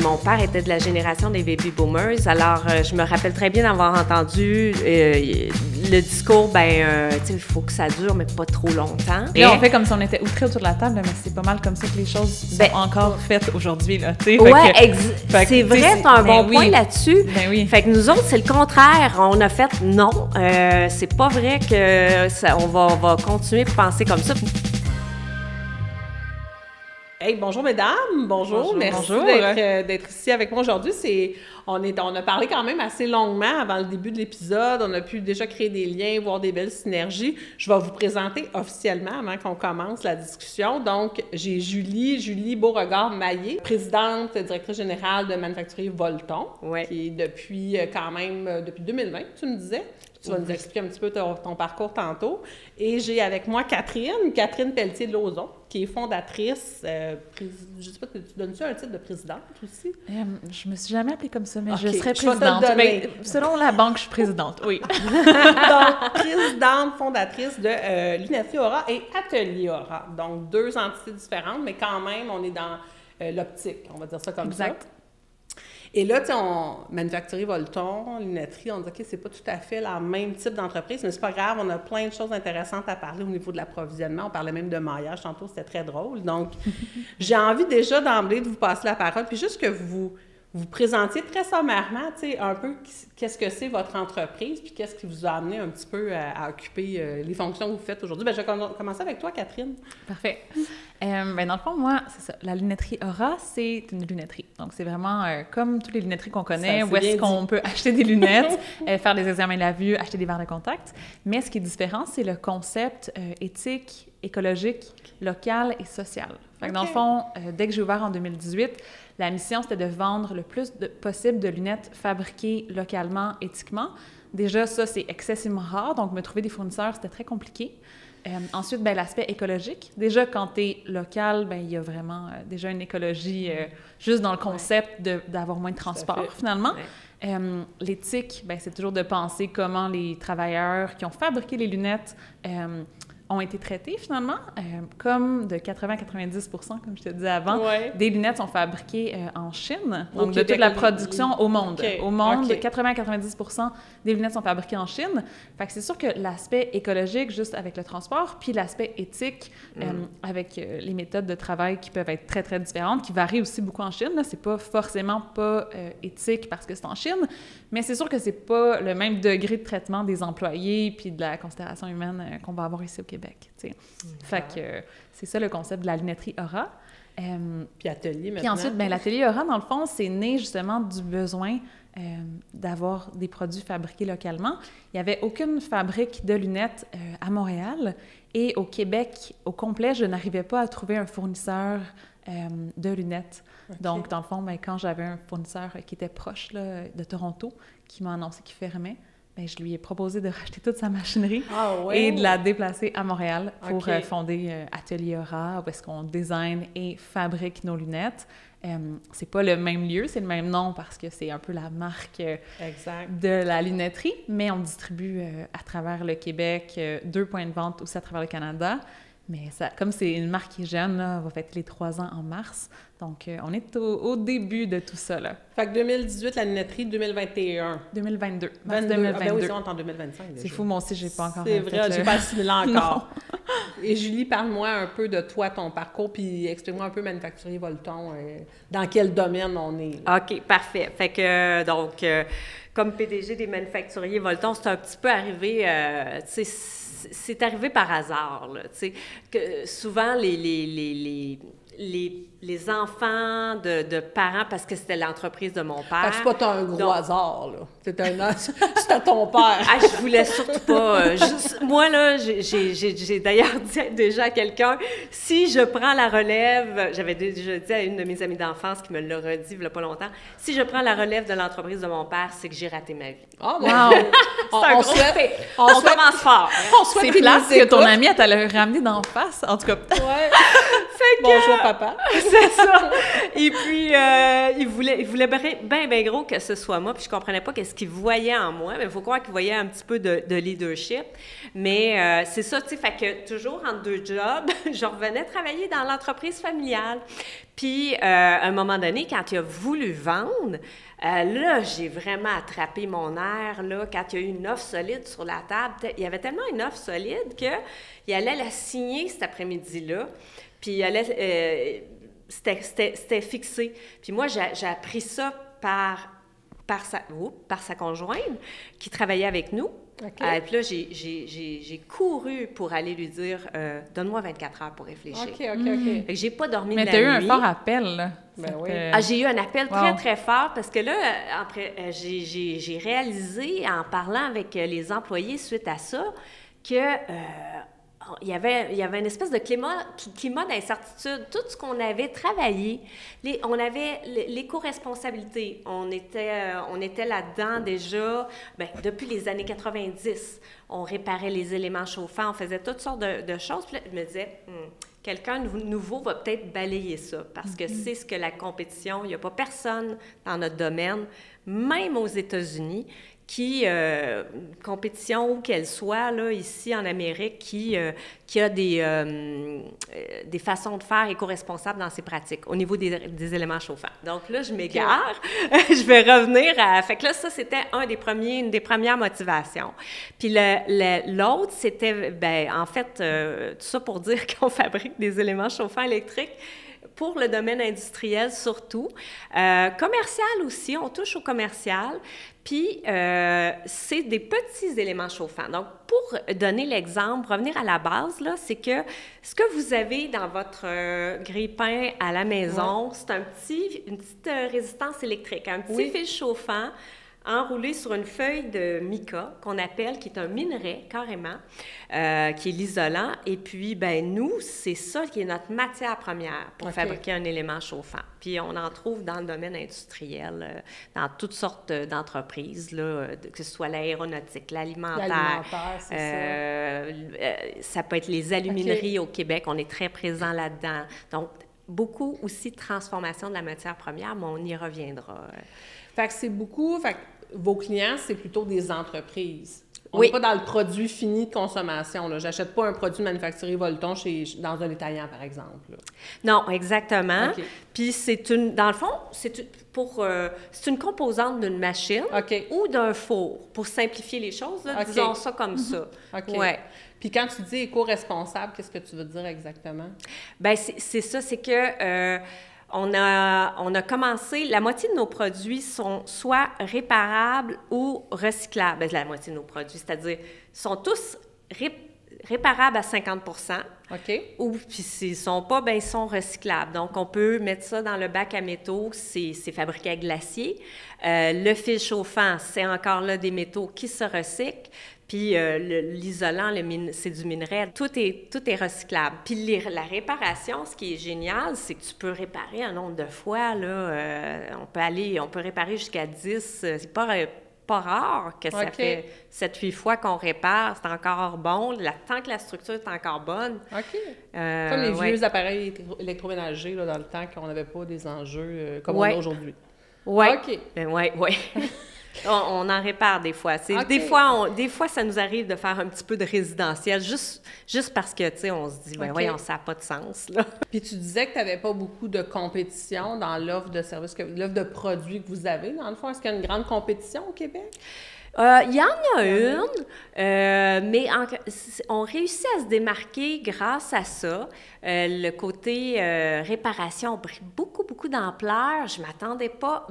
Mon père était de la génération des baby boomers, alors je me rappelle très bien d'avoir entendu le discours, il faut que ça dure, mais pas trop longtemps. Et là, on fait comme si on était outrés autour de la table, mais c'est pas mal comme ça que les choses sont encore faites aujourd'hui, là, tu sais. Ouais, c'est vrai, t'as un bon point là-dessus. Ben oui. Fait que nous autres, c'est le contraire. On a fait non, c'est pas vrai que on va continuer à penser comme ça. Hey, bonjour mesdames, bonjour. Merci d'être ici avec moi aujourd'hui. On a parlé quand même assez longuement avant le début de l'épisode. On a pu déjà créer des liens, voir des belles synergies. Je vais vous présenter officiellement avant qu'on commence la discussion. Donc, j'ai Julie Beauregard-Maillé, présidente, directrice générale de Manufacturier Volton, qui est depuis 2020, tu me disais. Tu vas nous expliquer un petit peu ton parcours tantôt. Et j'ai avec moi Catherine Pelletier-Lauzon, qui est fondatrice, je ne sais pas, tu donnes-tu un titre de présidente aussi? Je me suis jamais appelée comme ça, mais okay, je serais présidente. Mais selon la banque, je suis présidente, oui. Donc, présidente, fondatrice de Lunetterie Aura et Atelier Aura. Donc, deux entités différentes, mais quand même, on est dans l'optique, on va dire ça comme ça. Exact. Et là, tu sais, Manufacturier Volton, Lunetterie, on dit, OK, c'est pas tout à fait le même type d'entreprise, mais c'est pas grave, on a plein de choses intéressantes à parler au niveau de l'approvisionnement. On parlait même de maillage tantôt, c'était très drôle. Donc, j'ai envie déjà d'emblée de vous passer la parole, puis juste que vous présentiez très sommairement, tu sais, un peu qu'est-ce que c'est votre entreprise, puis qu'est-ce qui vous a amené un petit peu à occuper les fonctions que vous faites aujourd'hui. Bien, je vais commencer avec toi, Catherine. Parfait. Dans le fond, moi, c'est ça. La lunetterie Aura, c'est une lunetterie. Donc, c'est vraiment comme toutes les lunetteries qu'on connaît, où est-ce qu'on peut acheter des lunettes, faire des examens de la vue, acheter des verres de contact. Mais ce qui est différent, c'est le concept éthique, écologique, local et social. Fait que dans le fond, dès que j'ai ouvert en 2018, la mission, c'était de vendre le plus possible de lunettes fabriquées localement, éthiquement. Déjà, ça, c'est excessivement rare, donc me trouver des fournisseurs, c'était très compliqué. Ensuite, l'aspect écologique. Déjà, quand tu es local, il y a vraiment déjà une écologie juste dans le concept d'avoir moins de transport, finalement. Ouais. L'éthique, c'est toujours de penser comment les travailleurs qui ont fabriqué les lunettes ont été traités, finalement, comme de 80-90 %, comme je te disais avant, des lunettes sont fabriquées en Chine. Donc, de toute la production au monde. Au monde, 80-90 % des lunettes sont fabriquées en Chine. Fait que c'est sûr que l'aspect écologique, juste avec le transport, puis l'aspect éthique, avec les méthodes de travail qui peuvent être très, très différentes, qui varient aussi beaucoup en Chine. Là, c'est pas forcément pas éthique parce que c'est en Chine, mais c'est sûr que c'est pas le même degré de traitement des employés puis de la considération humaine qu'on va avoir ici au Québec. Fait que c'est ça le concept de la lunetterie Aura. Puis atelier maintenant. Puis ensuite, l'atelier Aura, dans le fond, c'est né justement du besoin d'avoir des produits fabriqués localement. Il n'y avait aucune fabrique de lunettes à Montréal et au Québec, au complet, je n'arrivais pas à trouver un fournisseur de lunettes. Okay. Donc, dans le fond, quand j'avais un fournisseur qui était proche là, de Toronto, qui m'a annoncé qu'il fermait, je lui ai proposé de racheter toute sa machinerie et de la déplacer à Montréal pour fonder Atelier Aura, où est-ce qu'on design et fabrique nos lunettes. C'est pas le même lieu, c'est le même nom parce que c'est un peu la marque de la lunetterie, mais on distribue à travers le Québec 2 points de vente aussi à travers le Canada. Mais ça, comme c'est une marque qui est jeune, là, on va fêter les 3 ans en mars. Donc, on est au début de tout ça, là. Fait que 2018, la lunetterie, 2021. 2022. 2022. Ah ben oui, c'est en 2025. C'est fou, moi aussi, j'ai pas encore C'est vrai, j'ai pas assimilé encore. Et Julie, parle-moi un peu de toi, ton parcours, puis explique-moi un peu Manufacturier Volton, dans quel domaine on est. Là. OK, parfait. Fait que, donc, comme PDG des Manufacturiers Volton, c'est un petit peu arrivé, tu sais, c'est arrivé par hasard, là, tu sais, que souvent les enfants de parents, parce que c'était l'entreprise de mon père. C'est pas un gros hasard, là. C'était ton père. Je voulais surtout pas. Moi, là, j'ai d'ailleurs dit déjà à quelqu'un, si je prends la relève, j'avais déjà dit à une de mes amies d'enfance qui me l'a redit il y a pas longtemps, si je prends la relève de l'entreprise de mon père, c'est que j'ai raté ma vie. Oh, wow! C'est un gros fait. On commence fort. C'est place que ton amie, elle t'a le ramené d'en face, en tout cas. Ouais. Bon, je vais papa. C'est ça. Et puis, il voulait bien gros que ce soit moi, puis je comprenais pas qu'est-ce qu'il voyait en moi, mais il faut croire qu'il voyait un petit peu de leadership. Mais c'est ça, tu sais, fait que toujours entre deux jobs, je revenais travailler dans l'entreprise familiale. Puis, à un moment donné, quand il a voulu vendre, là, j'ai vraiment attrapé mon air, là, quand il y a eu une offre solide sur la table. Il y avait tellement une offre solide qu'il allait la signer cet après-midi-là, puis c'était fixé. Puis moi, j'ai appris ça par sa conjointe qui travaillait avec nous. Okay. Puis là, j'ai couru pour aller lui dire « Donne-moi 24 heures pour réfléchir. » OK. Fait que j'ai pas dormi de la nuit. Mais tu as eu un fort appel, là. Ben oui. J'ai eu un appel très, très fort parce que là, après, j'ai réalisé en parlant avec les employés suite à ça que il y avait une espèce de climat d'incertitude. Tout ce qu'on avait travaillé, on avait l'éco-responsabilité. On était là-dedans déjà depuis les années 90. On réparait les éléments chauffants, on faisait toutes sortes de choses. Puis là, je me disais, quelqu'un de nouveau va peut-être balayer ça parce que c'est ce que la compétition, il n'y a pas personne dans notre domaine, même aux États-Unis, compétition où qu'elle soit, là, ici en Amérique, qui a des façons de faire éco-responsables dans ses pratiques au niveau des éléments chauffants. Donc là, je m'égare. Okay. Je vais revenir à... Fait que là, ça, c'était une des premières motivations. Puis l'autre, c'était, en fait, tout ça pour dire qu'on fabrique des éléments chauffants électriques pour le domaine industriel surtout. Commercial aussi, on touche au commercial. Puis, c'est des petits éléments chauffants. Donc, pour donner l'exemple, revenir à la base, là, c'est que ce que vous avez dans votre grille-pain à la maison, c'est une petite résistance électrique, un petit fil chauffant enroulé sur une feuille de mica qu'on appelle, qui est un minerai carrément, qui est l'isolant. Et puis, nous, c'est ça qui est notre matière première pour fabriquer un élément chauffant. Puis, on en trouve dans le domaine industriel, dans toutes sortes d'entreprises, là, que ce soit l'aéronautique, l'alimentaire. Ça peut être les alumineries au Québec. On est très présent là-dedans. Donc, beaucoup aussi de transformation de la matière première, mais on y reviendra. Fait que c'est beaucoup... Fait que vos clients, c'est plutôt des entreprises. On n'est pas dans le produit fini de consommation. Je n'achète pas un produit manufacturé Volton dans un détaillant, par exemple. Là. Non, exactement. Puis dans le fond, c'est une composante d'une machine ou d'un four, pour simplifier les choses. Là, disons ça comme ça. Ouais. Puis quand tu dis éco-responsable, qu'est-ce que tu veux dire exactement? Bien, c'est ça, c'est que... On a commencé, la moitié de nos produits sont soit réparables ou recyclables. Bien, la moitié de nos produits, c'est-à-dire, sont tous réparables à 50 ou puis s'ils ne sont pas, bien, ils sont recyclables. Donc, on peut mettre ça dans le bac à métaux, c'est fabriqué à glacier. Le fil chauffant, c'est encore là des métaux qui se recyclent. Puis l'isolant, c'est du minerai. Tout est recyclable. Puis la réparation, ce qui est génial, c'est que tu peux réparer un nombre de fois. Là, on peut réparer jusqu'à 10. C'est pas rare que ça fait 7-8 fois qu'on répare. C'est encore bon. Tant que la structure est encore bonne. Comme les vieux appareils électroménagers là, dans le temps qu'on n'avait pas des enjeux comme on a aujourd'hui. Oui. Oui. On en répare des fois. Des fois, ça nous arrive de faire un petit peu de résidentiel, juste parce que, tu sais, on se dit, voyons, ça n'a pas de sens, là. Puis tu disais que tu n'avais pas beaucoup de compétition dans l'offre de services, l'offre de produits que vous avez, dans le fond. Est-ce qu'il y a une grande compétition au Québec? Il y en a une, mais on réussit à se démarquer grâce à ça. Le côté réparation a pris beaucoup d'ampleur. Je m'attendais pas,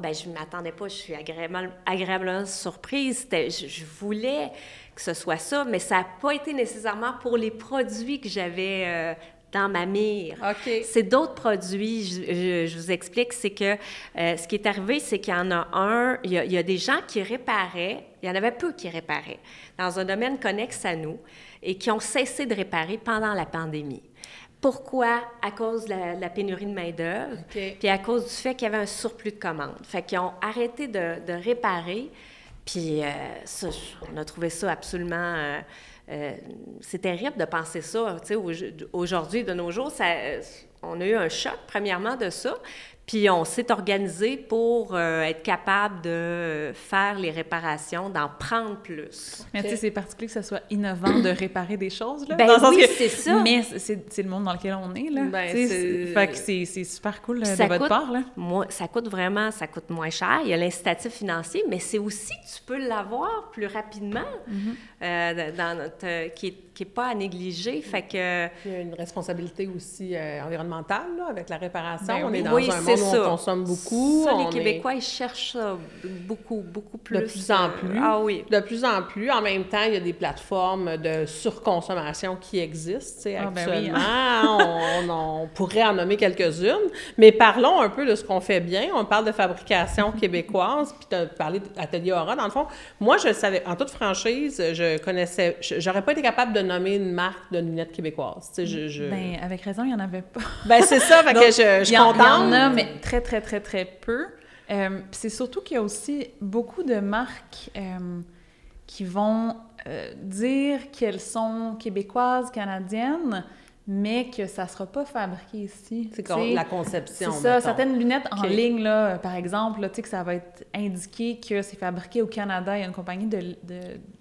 je suis agréablement surprise. Je voulais que ce soit ça, mais ça n'a pas été nécessairement pour les produits que j'avais dans ma mire. C'est d'autres produits. Je vous explique, c'est que ce qui est arrivé, c'est qu'il y en a il y a des gens qui réparaient, il y en avait peu qui réparaient, dans un domaine connexe à nous, et qui ont cessé de réparer pendant la pandémie. Pourquoi? À cause de la pénurie de main-d'œuvre, puis à cause du fait qu'il y avait un surplus de commandes. Fait qu'ils ont arrêté de réparer, puis ça, on a trouvé ça absolument... c'est terrible de penser ça. Tu sais, aujourd'hui, de nos jours, on a eu un choc, premièrement, de ça. Puis on s'est organisé pour être capable de faire les réparations, d'en prendre plus. Mais tu sais, c'est particulier que ce soit innovant de réparer des choses, là. Ben oui, c'est ça. Mais c'est le monde dans lequel on est, là. Fait que c'est super cool de votre part, là. Ça coûte moins cher. Il y a l'incitatif financier, mais c'est aussi que tu peux l'avoir plus rapidement, qui n'est pas à négliger. Fait que... Il y a une responsabilité aussi environnementale, là, avec la réparation. Ben, on est dans un monde où on consomme beaucoup. Ça, les Québécois, ils cherchent ça beaucoup plus. De plus en plus. Ah oui. De plus en plus. En même temps, il y a des plateformes de surconsommation qui existent. Actuellement, ben oui, on pourrait en nommer quelques-unes. Mais parlons un peu de ce qu'on fait bien. On parle de fabrication québécoise, puis tu as parlé d'Atelier Aura. Dans le fond, moi, je savais, en toute franchise, j'aurais pas été capable de nommer une marque de lunettes québécoises. Ben, avec raison, il n'y en avait pas. Ben, c'est ça, fait que je suis contente. Il y en a, mais très, très, très, très peu. C'est surtout qu'il y a aussi beaucoup de marques qui vont dire qu'elles sont québécoises, canadiennes, mais que ça ne sera pas fabriqué ici. C'est comme la conception, c'est ça, mettons. Certaines lunettes en ligne, là, par exemple, là, que ça va être indiqué que c'est fabriqué au Canada. Il y a une compagnie de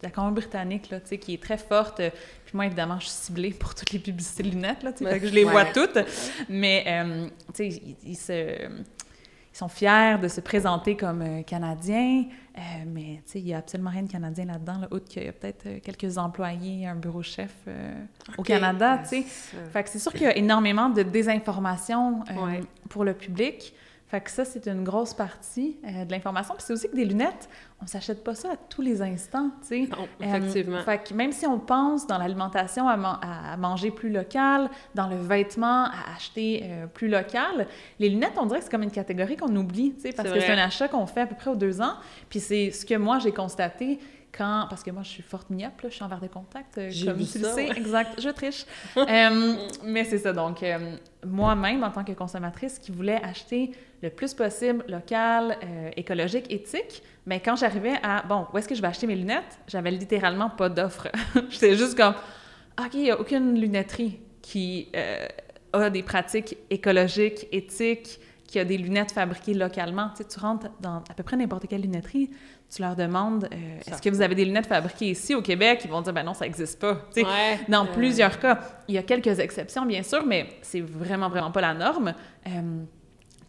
la Colombie-Britannique là, qui est très forte. Puis moi, évidemment, je suis ciblée pour toutes les publicités de lunettes, là, fait que je les vois toutes. Mais, ils sont fiers de se présenter comme Canadiens, mais il n'y a absolument rien de Canadien là-dedans, là, outre qu'il y a peut-être quelques employés, un bureau chef au Canada, tu sais. Fait que c'est sûr qu'il y a énormément de désinformation pour le public. Fait que ça, c'est une grosse partie de l'information. Puis c'est aussi que des lunettes, on s'achète pas ça à tous les instants, tu sais. Non, effectivement. Fait que même si on pense dans l'alimentation à manger plus local, dans le vêtement à acheter plus local, les lunettes, on dirait que c'est comme une catégorie qu'on oublie, tu sais, parce que c'est un achat qu'on fait à peu près aux 2 ans. Puis c'est ce que moi, j'ai constaté parce que moi, je suis forte myope, là, je suis en verre de contact, comme tu le sais, exact, je triche. Mais c'est ça, donc moi-même, en tant que consommatrice qui voulais acheter le plus possible local, écologique, éthique, mais quand j'arrivais à, où est-ce que je vais acheter mes lunettes, j'avais littéralement pas d'offre. J'étais juste comme, OK, il n'y a aucune lunetterie qui a des pratiques écologiques, éthiques, qui a des lunettes fabriquées localement. Tu sais, tu rentres dans à peu près n'importe quelle lunetterie, tu leur demandes est-ce que vous avez des lunettes fabriquées ici au Québec? Ils vont dire ben non, ça n'existe pas. Tu sais, dans plusieurs cas, il y a quelques exceptions bien sûr, mais c'est vraiment pas la norme.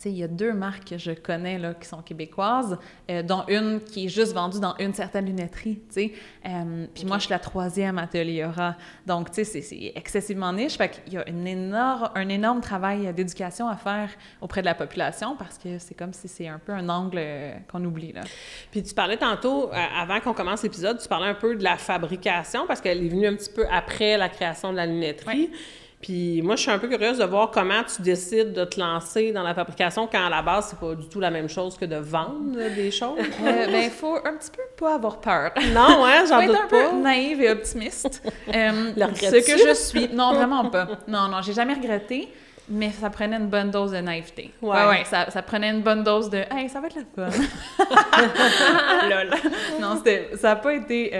Il y a 2 marques que je connais là, qui sont québécoises, dont une qui est juste vendue dans une certaine lunetterie. Puis moi, je suis la 3e Atelier Aura. Donc, tu sais, c'est excessivement niche. Fait qu'il y a un énorme travail d'éducation à faire auprès de la population parce que c'est comme si c'est un peu un angle qu'on oublie. Là. Puis tu parlais tantôt, avant qu'on commence l'épisode, tu parlais un peu de la fabrication parce qu'elle est venue un petit peu après la création de la lunetterie. Ouais. Puis moi, je suis un peu curieuse de voir comment tu décides de te lancer dans la fabrication quand, à la base, c'est pas du tout la même chose que de vendre des choses. Il faut un petit peu pas avoir peur. Non, j'en doute pas. Être un peu naïve et optimiste. Ce que je suis. Non, vraiment pas. Non, j'ai jamais regretté. Mais ça prenait une bonne dose de naïveté. Ouais, ça prenait une bonne dose de « Hey, ça va être le fun! » Lol. Non, ça n'a pas été...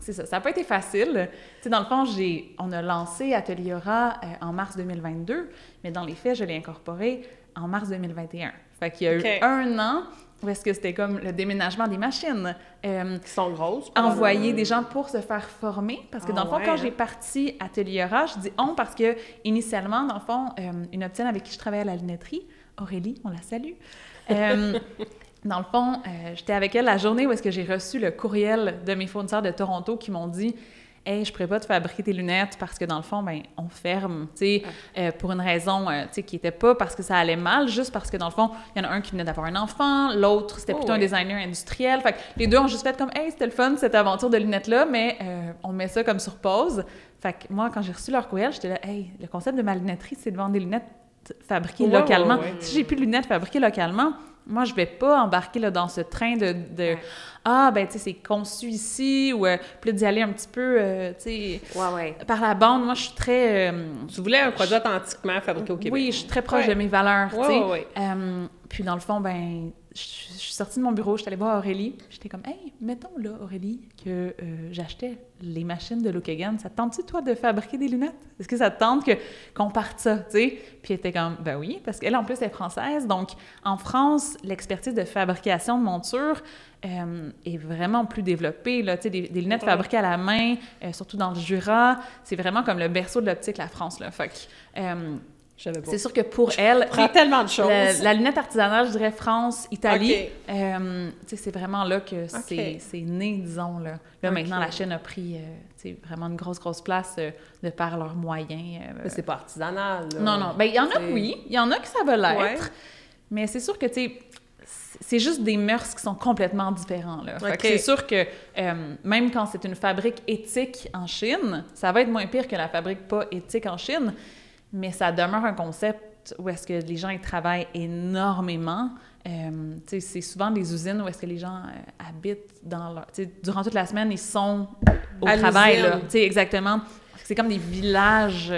c'est ça, ça n'a pas été facile. Tu sais, dans le fond, on a lancé Atelier Aura en mars 2022, mais dans les faits, je l'ai incorporé en mars 2021. Fait qu'il y a eu 1 an où est-ce que c'était comme le déménagement des machines. Qui sont grosses. Envoyer des gens pour se faire former. Parce que dans le fond, quand j'ai parti Atelier Aura, je dis « on » parce que initialement, dans le fond, une opticienne avec qui je travaillais à la lunetterie, Aurélie, on la salue, dans le fond, j'étais avec elle la journée où est-ce que j'ai reçu le courriel de mes fournisseurs de Toronto qui m'ont dit « Hey, je pourrais pas te fabriquer tes lunettes parce que dans le fond, on ferme, tu sais, pour une raison, tu sais, qui était pas parce que ça allait mal, juste parce que dans le fond, il y en a un qui venait d'avoir un enfant, l'autre, c'était plutôt un designer industriel. Fait que les 2 ont juste fait comme, hey, c'était le fun, cette aventure de lunettes-là, mais on met ça comme sur pause. Fait que moi, quand j'ai reçu leur courriel, j'étais là, hey, le concept de ma lunetterie, c'est de vendre des lunettes fabriquées localement. Si j'ai plus de lunettes fabriquées localement, moi, je vais pas embarquer là, dans ce train de tu sais, c'est conçu ici, ou puis d'y aller un petit peu, tu sais, par la bande. Moi, je suis très... Tu voulais un produit authentiquement fabriqué au Québec. Oui, je suis très proche de mes valeurs, tu sais. Puis dans le fond, je suis sortie de mon bureau, j'étais allée voir Aurélie. J'étais comme, hey, mettons là, Aurélie, que j'achetais les machines de Look-Again. Ça te tente-tu, toi, de fabriquer des lunettes? Est-ce que ça te tente qu'on parte ça, tu sais? Puis elle était comme, ben oui, parce qu'elle, en plus, elle est française. Donc, en France, l'expertise de fabrication de montures est vraiment plus développée, là. Tu sais, des lunettes fabriquées à la main, surtout dans le Jura. C'est vraiment comme le berceau de l'optique, la France, là. Fait que... c'est sûr que pour elle... prend tellement de choses. La lunette artisanale, je dirais France, Italie. C'est vraiment là que c'est né, disons. Là maintenant, la chaîne a pris vraiment une grosse place de par leurs moyens. Mais c'est pas artisanal, là. Non. Ben, il y en a, oui. Il y en a que ça va l'être. Ouais. Mais c'est sûr que, c'est juste des mœurs qui sont complètement différents, là. Fait que c'est sûr que même quand c'est une fabrique éthique en Chine, ça va être moins pire que la fabrique pas éthique en Chine. Mais ça demeure un concept où est-ce que les gens ils travaillent énormément. C'est souvent des usines où est-ce que les gens habitent dans leur... Durant toute la semaine, ils sont au travail. Là, exactement. C'est comme des villages.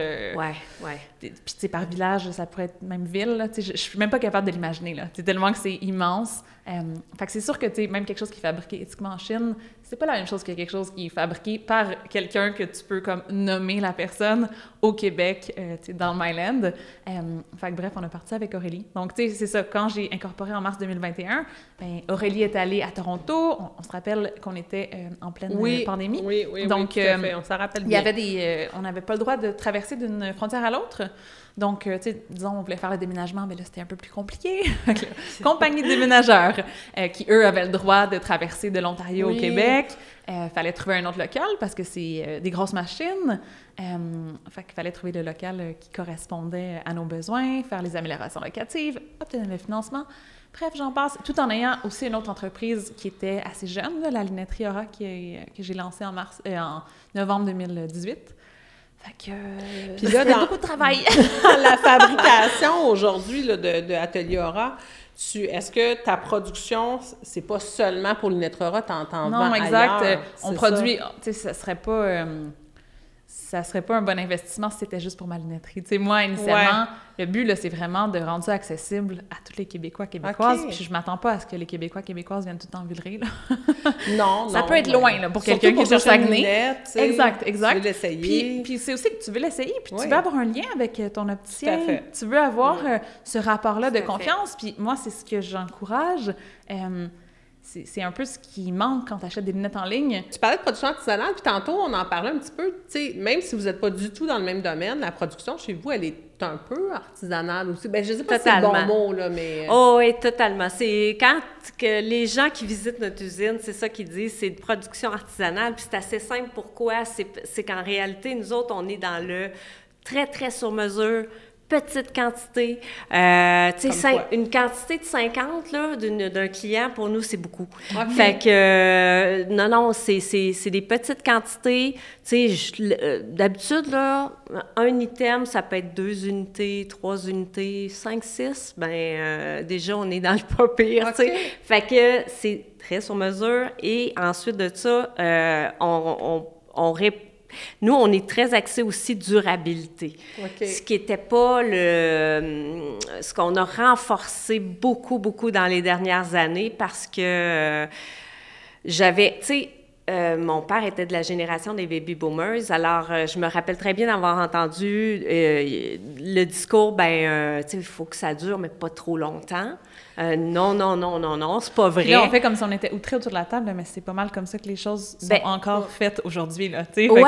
Puis par village, ça pourrait être même ville. Je suis même pas capable de l'imaginer. Tellement que c'est immense. Fait que c'est sûr que même quelque chose qui est fabriqué éthiquement en Chine, c'est pas la même chose que quelque chose qui est fabriqué par quelqu'un que tu peux comme nommer la personne au Québec, dans le Myland. Fait que bref, on a parti avec Aurélie. Donc, c'est ça. Quand j'ai incorporé en mars 2021, ben, Aurélie est allée à Toronto. On se rappelle qu'on était en pleine pandémie. Oui, donc, tout à fait. On s'en rappelle bien. Il y avait on n'avait pas le droit de traverser d'une frontière à l'autre. Donc, disons, on voulait faire le déménagement, mais là, c'était un peu plus compliqué. Compagnie de déménageurs qui, eux, avaient le droit de traverser de l'Ontario au Québec. Fallait trouver un autre local parce que c'est des grosses machines. Fait qu'il fallait trouver le local qui correspondait à nos besoins, faire les améliorations locatives, obtenir le financement. Bref, j'en passe. Tout en ayant aussi une autre entreprise qui était assez jeune, là, la lunetterie Aura, que j'ai lancée en novembre 2018. Fait que... Puis là, beaucoup de travail. Dans la fabrication aujourd'hui là, de Atelier Aura, est-ce que ta production, c'est pas seulement pour Lunetterie Aura, t'en vends exact. Ailleurs? On produit... Tu sais, ça serait pas un bon investissement si c'était juste pour ma lunetterie. Tu sais, moi, initialement, le but, là, c'est vraiment de rendre ça accessible à tous les Québécois, Québécoises. Puis je m'attends pas à ce que les Québécois, Québécoises viennent tout le temps villerer, là. Non. Ça peut être loin, là, pour quelqu'un qui est sur Saguenay. Exact. Tu veux l'essayer. Puis c'est aussi que tu veux l'essayer, puis tu veux avoir un lien avec ton opticien. Tout à fait. Tu veux avoir ce rapport-là de confiance. Puis moi, c'est ce que j'encourage. C'est un peu ce qui manque quand tu achètes des lunettes en ligne. Tu parlais de production artisanale, puis tantôt, on en parlait un petit peu. Tu sais, même si vous n'êtes pas du tout dans le même domaine, la production chez vous, elle est un peu artisanale aussi. Bien, je ne sais pas si c'est le bon mot, là, mais... Oh oui, totalement. C'est quand que les gens qui visitent notre usine, c'est ça qu'ils disent, c'est de production artisanale, puis c'est assez simple. Pourquoi? C'est qu'en réalité, nous autres, on est dans le très, très sur-mesure, petite quantité. Une quantité de 50 là, d'un client, pour nous, c'est beaucoup. Okay. Fait que, non, c'est des petites quantités. D'habitude, là, un item, ça peut être 2 unités, 3 unités, 5, 6. Déjà, on est dans le pas pire, tu sais. Fait que c'est très sur mesure. Et ensuite de ça, nous, on est très axé aussi durabilité. Ce qui n'était pas ce qu'on a renforcé beaucoup dans les dernières années parce que mon père était de la génération des baby boomers, alors je me rappelle très bien d'avoir entendu le discours, il faut que ça dure, mais pas trop longtemps. Non, c'est pas vrai. Puis là, on fait comme si on était outrés autour de la table, mais c'est pas mal comme ça que les choses sont encore faites aujourd'hui, là, tu sais. Oui,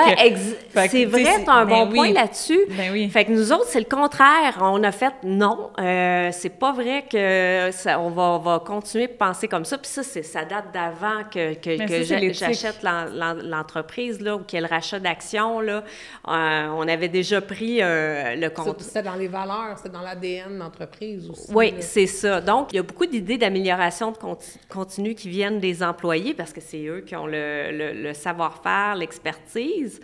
c'est vrai, t'as un bon point là-dessus. Ben oui. Fait que nous autres, c'est le contraire. On a fait non, c'est pas vrai que on va continuer de penser comme ça. Puis ça date d'avant que j'achète l'entreprise, là, ou qu'il y ait le rachat d'actions, là. On avait déjà pris le compte. C'est dans les valeurs, c'est dans l'ADN de l'entreprise aussi. Oui, c'est ça. Donc, il y a beaucoup d'idées d'amélioration de continu qui viennent des employés parce que c'est eux qui ont le savoir-faire, l'expertise.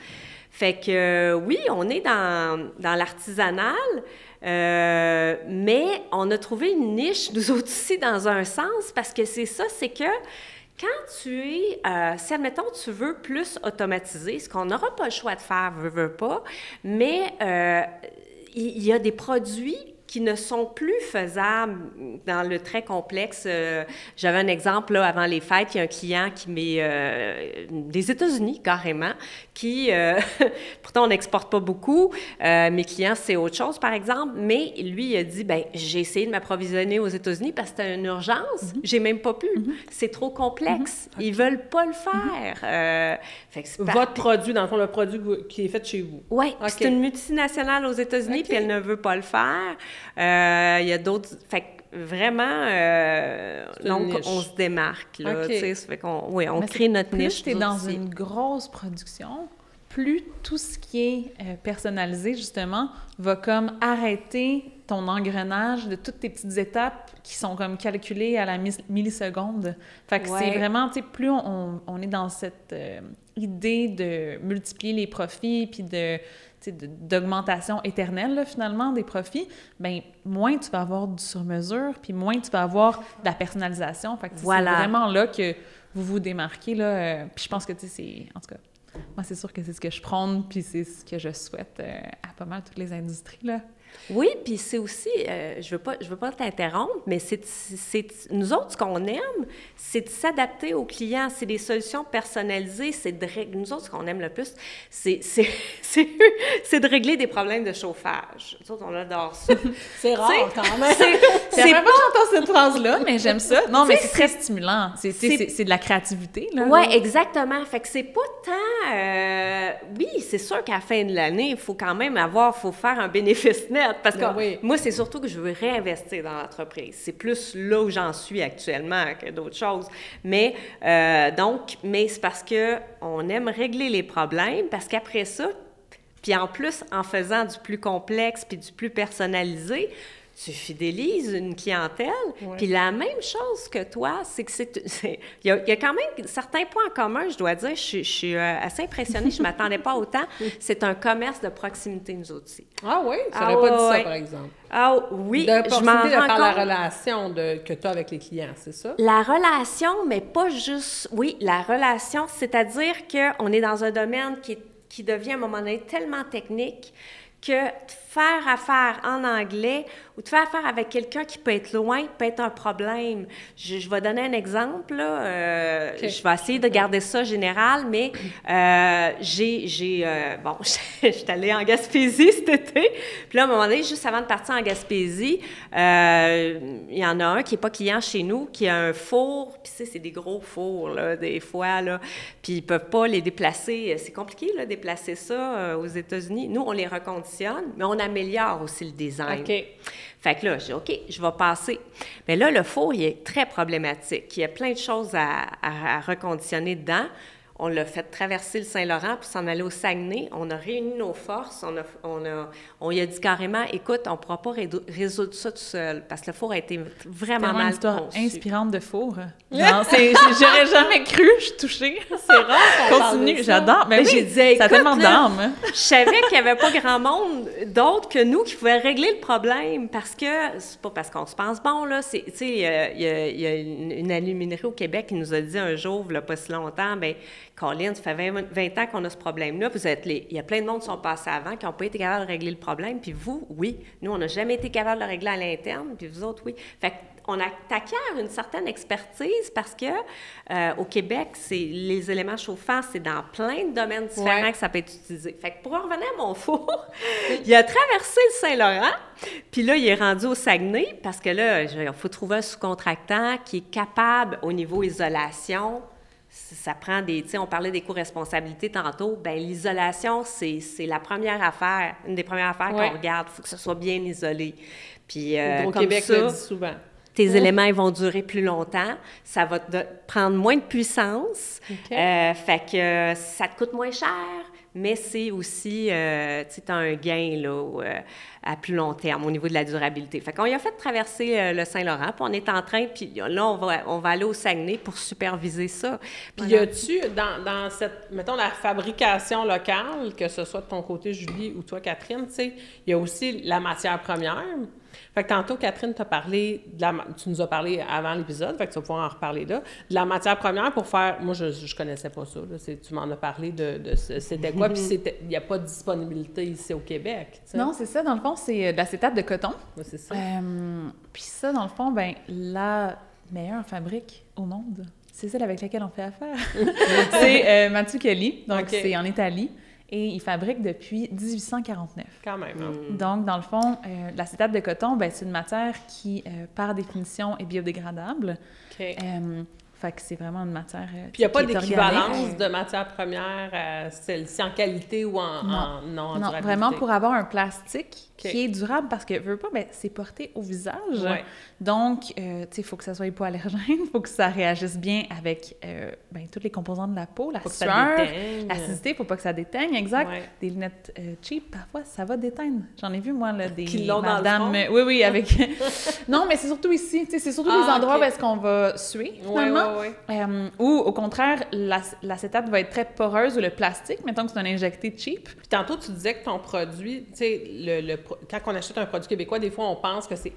Fait que oui, on est dans l'artisanal, mais on a trouvé une niche, nous autres aussi, dans un sens, parce que c'est que quand tu es, si admettons tu veux plus automatiser, ce qu'on n'aura pas le choix de faire, veut pas, mais il y a des produits qui ne sont plus faisables dans le très complexe. J'avais un exemple, là, avant les fêtes, il y a un client qui m'est des États-Unis, carrément, qui, pourtant, on n'exporte pas beaucoup. Mes clients, c'est autre chose, par exemple, mais lui, il a dit, bien, j'ai essayé de m'approvisionner aux États-Unis parce que c'était une urgence. J'ai même pas pu. C'est trop complexe. Ils veulent pas le faire. Fait que votre produit, dans le fond, le produit qui est fait chez vous. Oui, c'est une multinationale aux États-Unis, puis elle ne veut pas le faire. Il y a d'autres... Fait que vraiment, donc, on se démarque, là, tu sais, ça fait qu'on on crée notre niche. Plus tu es dans une grosse production, plus tout ce qui est personnalisé, justement, va comme arrêter ton engrenage de toutes tes petites étapes qui sont comme calculées à la milliseconde. Fait que c'est vraiment, tu sais, plus on est dans cette idée de multiplier les profits puis d'augmentation éternelle, là, finalement, des profits, bien, moins tu vas avoir du sur-mesure, puis moins tu vas avoir de la personnalisation. Fait que c'est vraiment là que vous vous démarquez, là. Puis je pense que, tu sais, c'est... En tout cas, moi, c'est sûr que c'est ce que je prône, puis c'est ce que je souhaite à pas mal toutes les industries, là. Oui, puis c'est aussi, je veux pas t'interrompre, mais c'est nous autres, ce qu'on aime, c'est de s'adapter aux clients. C'est des solutions personnalisées. Nous autres, ce qu'on aime le plus, c'est de régler des problèmes de chauffage. Nous autres, on adore ça. C'est rare, quand même. C'est pas j'entends cette phrase-là, mais j'aime ça. Non, mais c'est très stimulant. C'est de la créativité, là. Oui, exactement. Fait que c'est pas tant... oui, c'est sûr qu'à la fin de l'année, il faut quand même faut faire un bénéfice net. Parce que moi, c'est surtout que je veux réinvestir dans l'entreprise. C'est plus là où j'en suis actuellement que d'autres choses. Mais mais c'est parce qu'on aime régler les problèmes, parce qu'après ça, puis en plus, en faisant du plus complexe puis du plus personnalisé, tu fidélises une clientèle. Puis la même chose que toi, c'est que il y a quand même certains points en commun, je dois dire. Je suis assez impressionnée, je ne m'attendais pas autant. C'est un commerce de proximité, nous aussi. Ah oui? Je n'aurais pas dit ça, par exemple. Ah oui, je m'en rends compte. La relation que tu as avec les clients, c'est ça? La relation, mais pas juste... Oui, la relation, c'est-à-dire qu'on est dans un domaine qui devient à un moment donné tellement technique que faire affaire en anglais ou de faire affaire avec quelqu'un qui peut être loin peut être un problème. Je vais donner un exemple, là. Je vais essayer de garder ça général, mais bon, je suis allée en Gaspésie cet été, puis là, à un moment donné, juste avant de partir en Gaspésie, il y en a un qui n'est pas client chez nous, qui a un four, puis c'est des gros fours, là, des fois, là, puis ils ne peuvent pas les déplacer. C'est compliqué, là, déplacer ça aux États-Unis. Nous, on les reconditionne, mais on améliore aussi le design. OK. Fait que là, je dis, OK, je vais passer. Mais là, le four, il est très problématique. Il y a plein de choses à reconditionner dedans. On l'a fait traverser le Saint-Laurent pour s'en aller au Saguenay. On a réuni nos forces. On y a dit carrément, écoute, on ne pourra pas résoudre ça tout seul parce que le four a été vraiment mal conçu. Une histoire inspirante de four. J'aurais jamais cru, je suis touchée. C'est rare qu'on Continue, j'adore. Mais oui, j'ai dit, ça a tellement d'âme. Je savais qu'il n'y avait pas grand monde d'autre que nous qui pouvaient régler le problème parce que, c'est pas parce qu'on se pense bon, là. Tu sais, il y a une aluminerie au Québec qui nous a dit un jour, il n'y a pas si longtemps, bien, Colin, ça fait 20 ans qu'on a ce problème-là. Il y a plein de monde qui sont passés avant, qui n'ont pas été capables de régler le problème. Puis vous, oui. Nous, on n'a jamais été capables de le régler à l'interne. Puis vous autres, oui. Fait qu'on acquiert une certaine expertise parce que au Québec, les éléments chauffants, c'est dans plein de domaines différents que ça peut être utilisé. Fait que pour en revenir à mon four, il a traversé le Saint-Laurent. Puis là, il est rendu au Saguenay parce que là, il faut trouver un sous-contractant qui est capable, au niveau isolation, ça prend tu sais, on parlait des co-responsabilités tantôt, bien, l'isolation, c'est la première affaire, une des premières affaires qu'on regarde. Il faut que ce soit bien isolé. Puis, au comme Québec, ça, le dit souvent. Tes éléments, ils vont durer plus longtemps. Ça va te prendre moins de puissance. Fait que ça te coûte moins cher, mais c'est aussi, tu sais, tu as un gain, là, à plus long terme au niveau de la durabilité. Fait qu'on y a fait traverser le Saint-Laurent, puis on est en train, puis là, on va aller au Saguenay pour superviser ça. Puis y a-tu, dans cette, mettons, la fabrication locale, que ce soit de ton côté, Julie, ou toi, Catherine, tu sais, il y a aussi la matière première. Fait que tantôt, Catherine, tu nous as parlé avant l'épisode, fait que tu vas pouvoir en reparler là, de la matière première pour faire... Moi, je connaissais pas ça, là, tu m'en as parlé de c'était quoi, puis il n'y a pas de disponibilité ici au Québec, t'sais. Non, c'est ça, dans le fond, c'est de l'acétate de coton. Ouais, c'est ça. Puis ça, dans le fond, ben la meilleure fabrique au monde, c'est celle avec laquelle on fait affaire. C'est Mazzucchelli, donc c'est en Italie. Et il fabrique depuis 1849. Quand même. Donc, dans le fond, l'acétate de coton, ben, c'est une matière qui, par définition, est biodégradable. Fait que c'est vraiment une matière Puis il n'y a pas d'équivalence de matière première à celle-ci en qualité ou en durabilité? Vraiment pour avoir un plastique qui est durable parce que, veux pas, ben, c'est porté au visage. Ouais. Donc, tu sais, il faut que ça soit hypoallergène, il faut que ça réagisse bien avec ben, tous les composants de la peau, la sueur, l'acidité, il ne faut pas que ça déteigne, exact. Ouais. Des lunettes cheap, parfois, ça va déteindre. J'en ai vu, moi, là, des madames... Oui, avec... Non, mais c'est surtout ici, tu sais, c'est surtout les endroits où est-ce qu'on va suer, finalement. Ou, au contraire, l'acétate va être très poreuse ou le plastique, mettons que c'est un injecté cheap. Puis tantôt, tu disais que ton produit, tu sais, quand on achète un produit québécois, des fois, on pense que c'est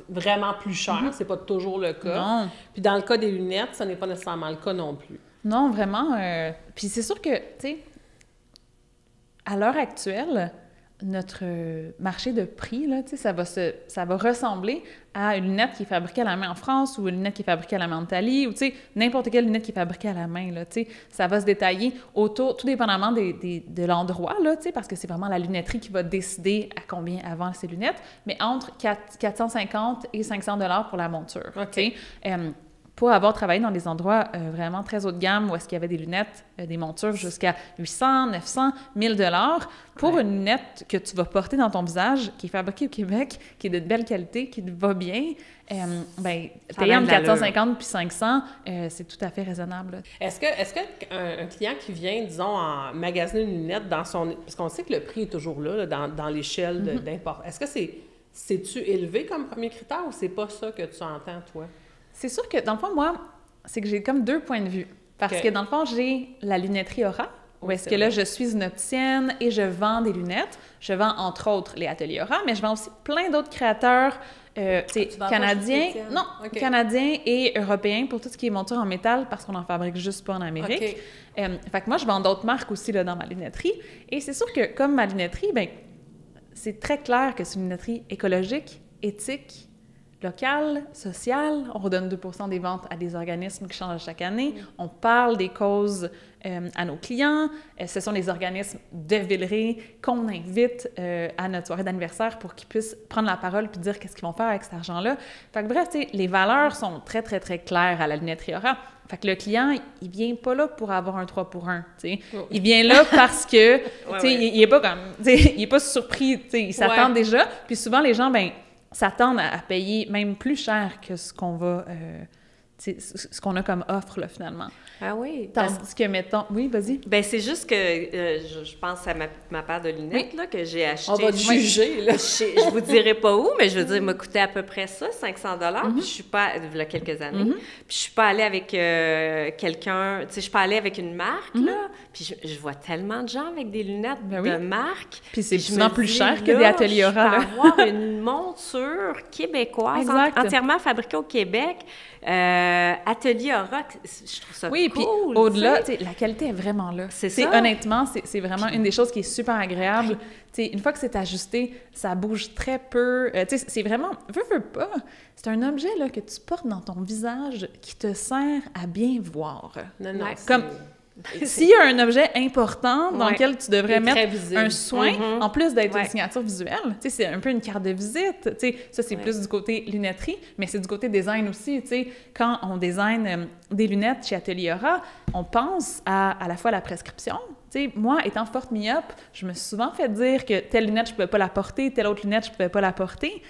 vraiment plus cher. C'est pas toujours le cas. Non. Puis dans le cas des lunettes, ce n'est pas nécessairement le cas non plus. Non, vraiment. Puis c'est sûr que, tu sais, à l'heure actuelle, notre marché de prix, là, tu sais, ça va ressembler à une lunette qui est fabriquée à la main en France ou une lunette qui est fabriquée à la main en Italie ou, tu sais, n'importe quelle lunette qui est fabriquée à la main, là, tu sais. Ça va se détailler autour, tout dépendamment de l'endroit, là, tu sais, parce que c'est vraiment la lunetterie qui va décider à combien elle vend ses lunettes, mais entre 450 et 500 $ pour la monture, tu sais. Pour avoir travaillé dans des endroits vraiment très haut de gamme où est-ce qu'il y avait des lunettes, des montures jusqu'à 800, 900, 1000 $ pour une lunette que tu vas porter dans ton visage, qui est fabriquée au Québec, qui est de belle qualité, qui te va bien, ben payer entre 450 puis 500, c'est tout à fait raisonnable. Est-ce qu'un client qui vient, disons, en magasiner une lunette dans son... Parce qu'on sait que le prix est toujours là dans l'échelle d'import. Est-ce que c'est-tu élevé comme premier critère ou c'est pas ça que tu entends, toi? C'est sûr que, dans le fond, moi, c'est que j'ai comme deux points de vue. Parce que, dans le fond, j'ai la lunetterie Aura, où est-ce que là, je suis une opticienne et je vends des lunettes. Je vends, entre autres, les ateliers Aura, mais je vends aussi plein d'autres créateurs canadiens, canadiens et européens pour tout ce qui est monture en métal, parce qu'on n'en fabrique juste pas en Amérique. Fait que moi, je vends d'autres marques aussi là, dans ma lunetterie. Et c'est sûr que, comme ma lunetterie, ben c'est très clair que c'est une lunetterie écologique, éthique, locale, sociale. On redonne 2% des ventes à des organismes qui changent chaque année. On parle des causes à nos clients. Ce sont les organismes de Villeray qu'on invite à notre soirée d'anniversaire pour qu'ils puissent prendre la parole puis dire qu'est-ce qu'ils vont faire avec cet argent-là. Fait que bref, tu sais, les valeurs sont très, très, très claires à la lunetterie Aura. Fait que le client, il vient pas là pour avoir un 3 pour 1, tu sais. Il vient là parce que, tu sais, il est pas comme, tu sais, il est pas surpris, tu sais, il s'attend déjà. Puis souvent, les gens, ben s'attendent à payer même plus cher que ce qu'on va, ce qu'on a comme offre, là, finalement. Ah oui. Tandis que, mettons... Oui, vas-y. Bien, c'est juste que je pense à ma paire de lunettes, là, que j'ai achetée. On va te juger, là. Je vous dirai pas où, mais je veux dire, il m'a coûté à peu près ça, 500 $. Puis je suis pas... Il y a quelques années. Puis je suis pas allée avec quelqu'un... Tu sais, je suis pas allée avec une marque, là. Puis je vois tellement de gens avec des lunettes de marque. Puis c'est souvent plus cher que des ateliers Aura, là. Avoir une monture québécoise, entièrement fabriquée au Québec. Atelier Aura, je trouve ça cool. Puis au-delà, la qualité est vraiment là. C'est ça. Honnêtement, c'est vraiment une des choses qui est super agréable. Une fois que c'est ajusté, ça bouge très peu. C'est vraiment, veux pas, c'est un objet là, que tu portes dans ton visage qui te sert à bien voir. Non, comme s'il y a un objet important dans lequel tu devrais mettre un soin, en plus d'être une signature visuelle, c'est un peu une carte de visite. Ça, c'est plus du côté lunetterie, mais c'est du côté design aussi. Quand on design des lunettes chez Atelier Aura, on pense à la fois la prescription. Moi, étant forte myope, je me suis souvent fait dire que telle lunette, je ne pouvais pas la porter, telle autre lunette, je ne pouvais pas la porter.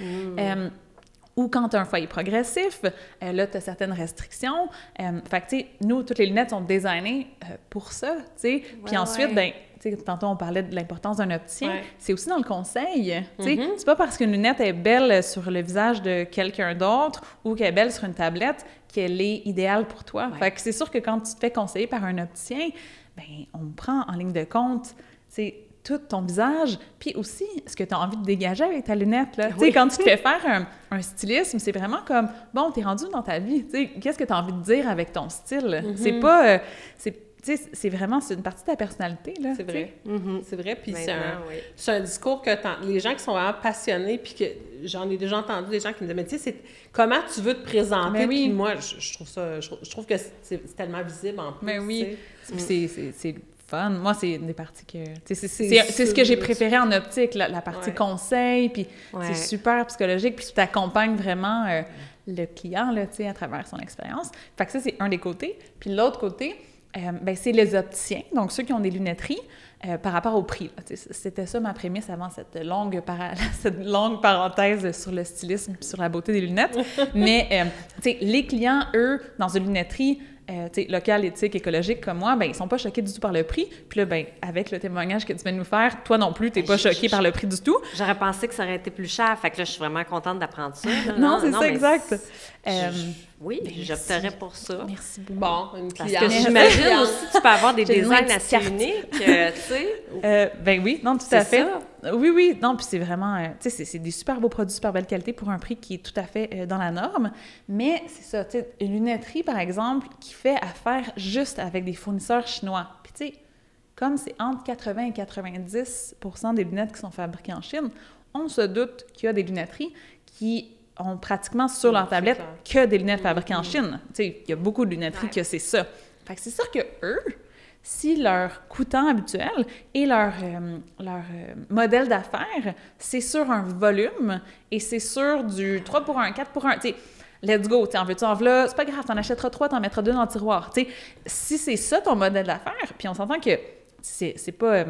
Ou quand tu as un foyer progressif, là, tu as certaines restrictions. Fait que, tu sais, nous, toutes les lunettes sont designées pour ça, tu sais. Puis ensuite, ben, tu sais, tantôt, on parlait de l'importance d'un opticien. C'est aussi dans le conseil, tu sais. C'est pas parce qu'une lunette est belle sur le visage de quelqu'un d'autre ou qu'elle est belle sur une tablette qu'elle est idéale pour toi. Fait que c'est sûr que quand tu te fais conseiller par un opticien, ben on prend en ligne de compte, tu sais, tout ton visage, puis aussi ce que tu as envie de dégager avec ta lunette, là. Tu sais, quand tu te fais faire un stylisme, c'est vraiment comme, bon, t'es rendu dans ta vie, tu sais, qu'est-ce que tu as envie de dire avec ton style? C'est pas... c'est vraiment, c'est une partie de ta personnalité, là. C'est vrai. C'est vrai, puis Maintenant, c'est un discours que les gens qui sont vraiment passionnés, puis que j'en ai déjà entendu des gens qui me disent, mais tu sais, c'est comment tu veux te présenter, puis moi, je trouve que c'est tellement visible en plus. Mais oui, c'est fun. Moi, c'est des parties que... C'est ce que j'ai préféré en optique, la partie conseil, puis c'est super psychologique, puis tu t'accompagnes vraiment le client, là, tu sais, à travers son expérience. Fait que ça, c'est un des côtés. Puis l'autre côté, c'est les opticiens, donc ceux qui ont des lunetteries, par rapport au prix. C'était ça ma prémisse avant cette longue parenthèse sur le stylisme et sur la beauté des lunettes. Mais les clients, eux, dans une lunetterie locale, éthique, écologique comme moi, ils sont pas choqués du tout par le prix. Puis là, avec le témoignage que tu viens de nous faire, toi non plus, t'es pas choqué par le prix du tout. J'aurais pensé que ça aurait été plus cher. Fait que là, je suis vraiment contente d'apprendre ça. Non, c'est ça, exact. Oui, j'opterais pour ça. Merci beaucoup. Bon, une cliente. Parce que j'imagine aussi tu peux avoir des designs assez uniques, tu sais. Oui, non, tout à fait. Ça. Oui, non, puis c'est vraiment, tu sais, c'est des super beaux produits, super belle qualité pour un prix qui est tout à fait dans la norme. Mais c'est ça, tu sais, une lunetterie, par exemple, qui fait affaire juste avec des fournisseurs chinois. Puis tu sais, comme c'est entre 80 et 90 % des lunettes qui sont fabriquées en Chine, on se doute qu'il y a des lunetteries qui ont pratiquement sur leur tablette que des lunettes fabriquées en Chine. Tu sais, il y a beaucoup de lunetteries que c'est ça. Fait que c'est sûr que eux, si leur coûtant habituel et leur modèle d'affaires, c'est sur un volume et c'est sur du 3 pour 1, 4 pour 1, tu sais, let's go, en veux-tu en v'là, c'est pas grave, t'en achèteras 3, t'en mettras 2 dans le tiroir. Tu sais, si c'est ça ton modèle d'affaires, puis on s'entend que c'est pas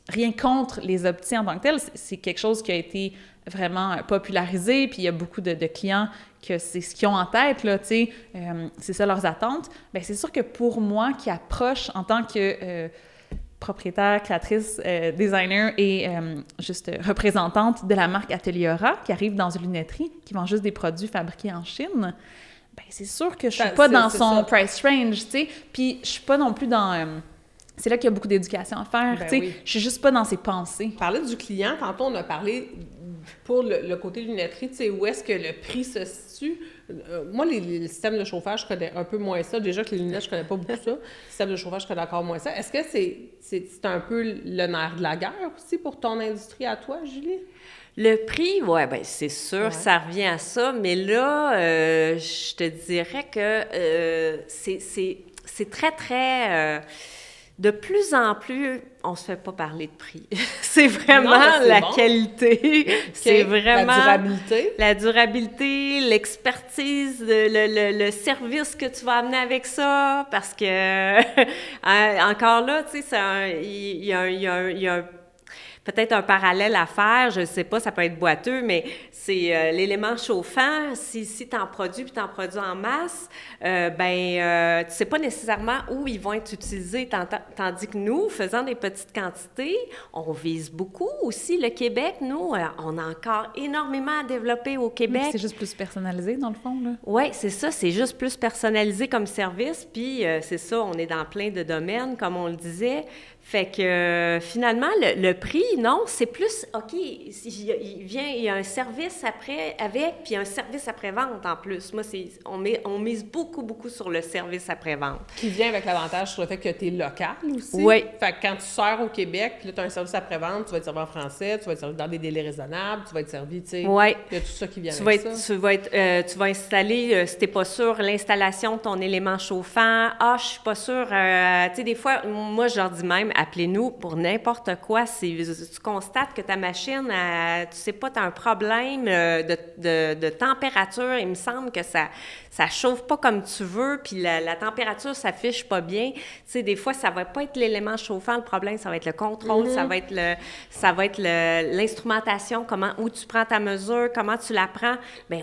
rien contre les opticiens en tant que tel, c'est quelque chose qui a été vraiment popularisé, puis il y a beaucoup de clients que c'est ce qu'ils ont en tête, là, tu sais, c'est ça leurs attentes. Bien, c'est sûr que pour moi, qui approche en tant que propriétaire, créatrice, designer et juste représentante de la marque Atelier Aura, qui arrive dans une lunetterie, qui vend juste des produits fabriqués en Chine, bien, c'est sûr que je suis pas dans son price range, tu sais, puis je suis pas non plus dans... c'est là qu'il y a beaucoup d'éducation à faire, tu sais, je suis juste pas dans ses pensées. Parler du client, tantôt on a parlé pour le côté lunetterie, tu sais, où est-ce que le prix se situe? Moi, les systèmes de chauffage, je connais un peu moins ça. Déjà que les lunettes, je connais pas beaucoup ça. Le système de chauffage, je connais encore moins ça. Est-ce que c'est un peu le nerf de la guerre aussi pour ton industrie à toi, Julie? Le prix, oui, bien, c'est sûr, ça revient à ça. Mais là, je te dirais que c'est très, très... de plus en plus, on se fait pas parler de prix. C'est vraiment la qualité. C'est vraiment... La durabilité. La durabilité, l'expertise, le service que tu vas amener avec ça. Parce que, encore là, tu sais, il y a peut-être un parallèle à faire, je ne sais pas, ça peut être boiteux, mais c'est l'élément chauffant. Si tu en produis puis tu en produis en masse, tu ne sais pas nécessairement où ils vont être utilisés. Tandis que nous, faisant des petites quantités, on vise beaucoup aussi. Le Québec, nous, on a encore énormément à développer au Québec. C'est juste plus personnalisé, dans le fond, là? Oui, c'est ça. C'est juste plus personnalisé comme service. Puis c'est ça, on est dans plein de domaines, comme on le disait. Fait que finalement, le prix, non, c'est plus, OK, il y a un service après avec, puis un service après-vente en plus. Moi, on mise beaucoup, beaucoup sur le service après-vente. Qui vient avec l'avantage sur le fait que tu es local aussi. Oui. Fait que quand tu sors au Québec, puis là, tu as un service après-vente, tu vas être servi en français, tu vas être servi dans des délais raisonnables, tu vas être servi, tu sais. Oui. Il y a tout ça qui vient avec ça. Tu vas installer, si tu n'es pas sûr, l'installation de ton élément chauffant. Ah, je suis pas sûre. Tu sais, des fois, moi, je leur dis même, appelez-nous pour n'importe quoi. Si tu constates que ta machine, tu sais pas, tu as un problème de température, il me semble que ça chauffe pas comme tu veux, puis la température s'affiche pas bien. Tu sais, des fois, ça va pas être l'élément chauffant, le problème, ça va être le contrôle, ça va être l'instrumentation, où tu prends ta mesure, comment tu la prends. Bien,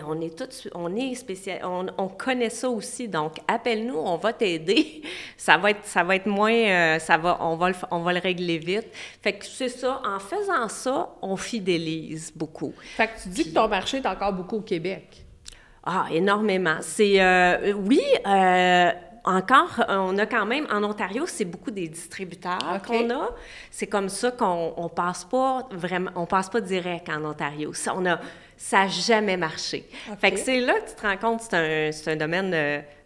on connaît ça aussi, donc appelle-nous, on va t'aider. Ça va être moins, on va le régler vite. Fait que c'est ça, en faisant ça, on fidélise beaucoup. Fait que tu dis que ton marché est encore beaucoup au Québec. Ah, énormément. C'est, encore, on a quand même, en Ontario, c'est beaucoup des distributeurs qu'on a. C'est comme ça qu'on passe pas vraiment, on passe pas direct en Ontario. Ça n'a jamais marché. Fait que c'est là que tu te rends compte que c'est un domaine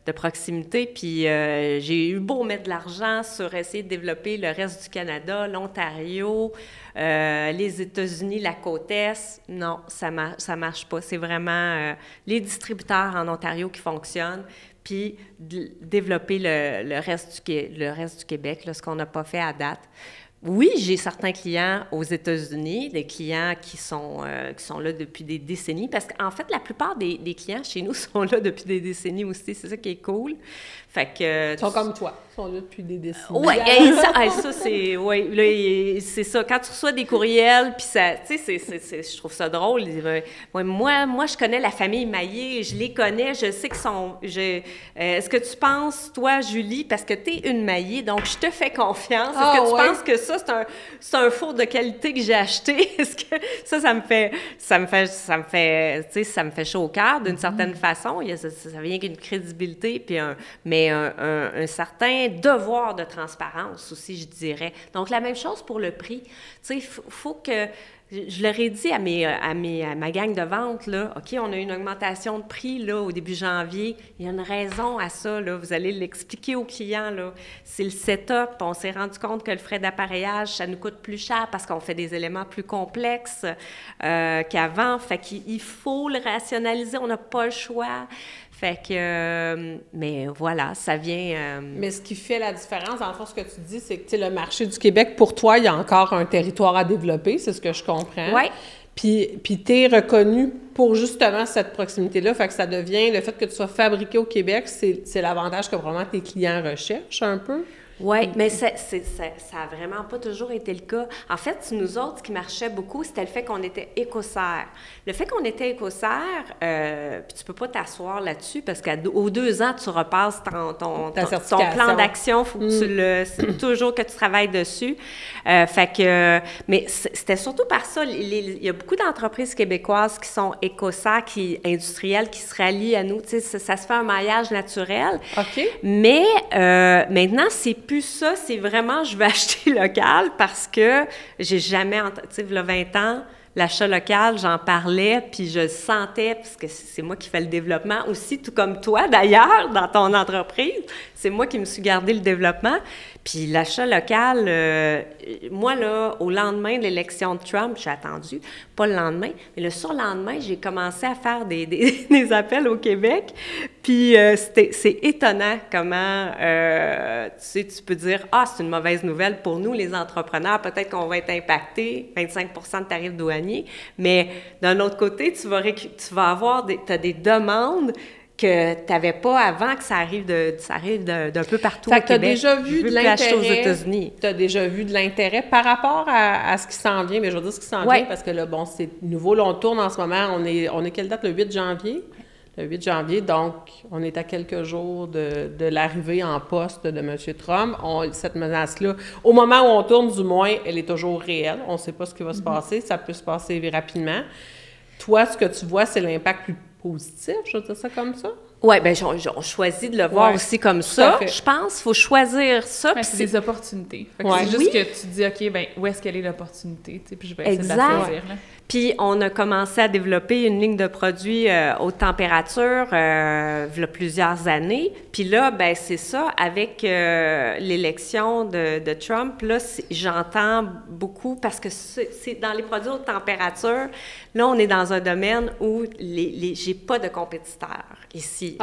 de proximité, puis j'ai eu beau mettre de l'argent sur essayer de développer le reste du Canada, l'Ontario, les États-Unis, la côte Est. Non, ça marche pas. C'est vraiment les distributeurs en Ontario qui fonctionnent, puis développer le reste du Québec, là, ce qu'on n'a pas fait à date. Oui, j'ai certains clients aux États-Unis, des clients qui sont là depuis des décennies, parce qu'en fait, la plupart des clients chez nous sont là depuis des décennies aussi, c'est ça qui est cool. Fait que... Ils sont comme toi, ils sont là depuis des décennies. Oui, ça c'est... Oui, là, c'est ça. Quand tu reçois des courriels, puis ça... Tu sais, je trouve ça drôle. Moi, je connais la famille Maillé, je les connais, je sais qu'ils sont... Est-ce que tu penses, toi, Julie, parce que tu es une Maillé, donc je te fais confiance, est-ce que tu penses que ça, c'est un four de qualité que j'ai acheté? Est-ce que ça me fait chaud au cœur d'une certaine façon? Ça vient qu'une crédibilité, puis mais un certain devoir de transparence aussi, je dirais. Donc, la même chose pour le prix. Tu sais, il faut que... Je leur ai dit à ma gang de vente, là, OK, on a une augmentation de prix là, au début janvier. Il y a une raison à ça. Là. Vous allez l'expliquer aux clients. Là. C'est le setup. On s'est rendu compte que le frais d'appareillage, ça nous coûte plus cher parce qu'on fait des éléments plus complexes qu'avant. Fait qu'il faut le rationaliser. On n'a pas le choix. Fait que, mais voilà, ça vient... Mais ce qui fait la différence, dans le fond, ce que tu dis, c'est que le marché du Québec, pour toi, il y a encore un territoire à développer, c'est ce que je comprends. Oui. Puis tu es reconnu pour justement cette proximité-là, fait que ça devient, le fait que tu sois fabriqué au Québec, c'est l'avantage que vraiment tes clients recherchent un peu. Oui, mais ça a vraiment pas toujours été le cas. En fait, nous autres, ce qui marchait beaucoup, c'était le fait qu'on était écossaire. Le fait qu'on était écossaire, puis tu peux pas t'asseoir là-dessus parce qu'aux 2 ans, tu repasses ton plan d'action. Faut que c'est toujours que tu travailles dessus. Fait que, mais c'était surtout par ça. Il y a beaucoup d'entreprises québécoises qui sont écossaires, industrielles, qui se rallient à nous. Tu sais, ça se fait un maillage naturel. OK. Mais maintenant, c'est plus ça, c'est vraiment, je veux acheter local parce que j'ai jamais, tu sais, il y a 20 ans, l'achat local, j'en parlais, puis je le sentais, parce que c'est moi qui fais le développement aussi, tout comme toi d'ailleurs, dans ton entreprise. C'est moi qui me suis gardé le développement. Puis l'achat local, moi, là, au lendemain de l'élection de Trump, j'ai attendu, pas le lendemain, mais le surlendemain, j'ai commencé à faire des appels au Québec. Puis c'est étonnant comment, tu peux dire, c'est une mauvaise nouvelle pour nous, les entrepreneurs, peut-être qu'on va être impactés, 25% de tarifs douaniers, mais d'un autre côté, tu vas avoir t'as des demandes que tu n'avais pas avant, que ça arrive d'un peu partout au Québec. Tu as déjà vu de l'intérêt aux États-Unis. Tu as déjà vu de l'intérêt par rapport à ce qui s'en vient, mais je veux dire ce qui s'en vient parce que là, bon, c'est nouveau. Là, on tourne en ce moment. On est quelle date? Le 8 janvier? Le 8 janvier, donc on est à quelques jours de l'arrivée en poste de M. Trump. Cette menace-là, au moment où on tourne, du moins, elle est toujours réelle. On ne sait pas ce qui va se passer. Ça peut se passer rapidement. Toi, ce que tu vois, c'est l'impact plus positif, je veux dire ça comme ça? Oui, bien, on choisit de le voir aussi comme ça. Je pense qu'il faut choisir ça. C'est des opportunités. C'est juste que tu dis, OK, bien, où est-ce qu'elle est l'opportunité? Puis je vais essayer de la saisir. Là. Puis on a commencé à développer une ligne de produits haute température il y a plusieurs années. Puis là, ben c'est ça, avec l'élection de Trump, là, j'entends beaucoup parce que c'est dans les produits haute température, là, on est dans un domaine où j'ai pas de compétiteurs ici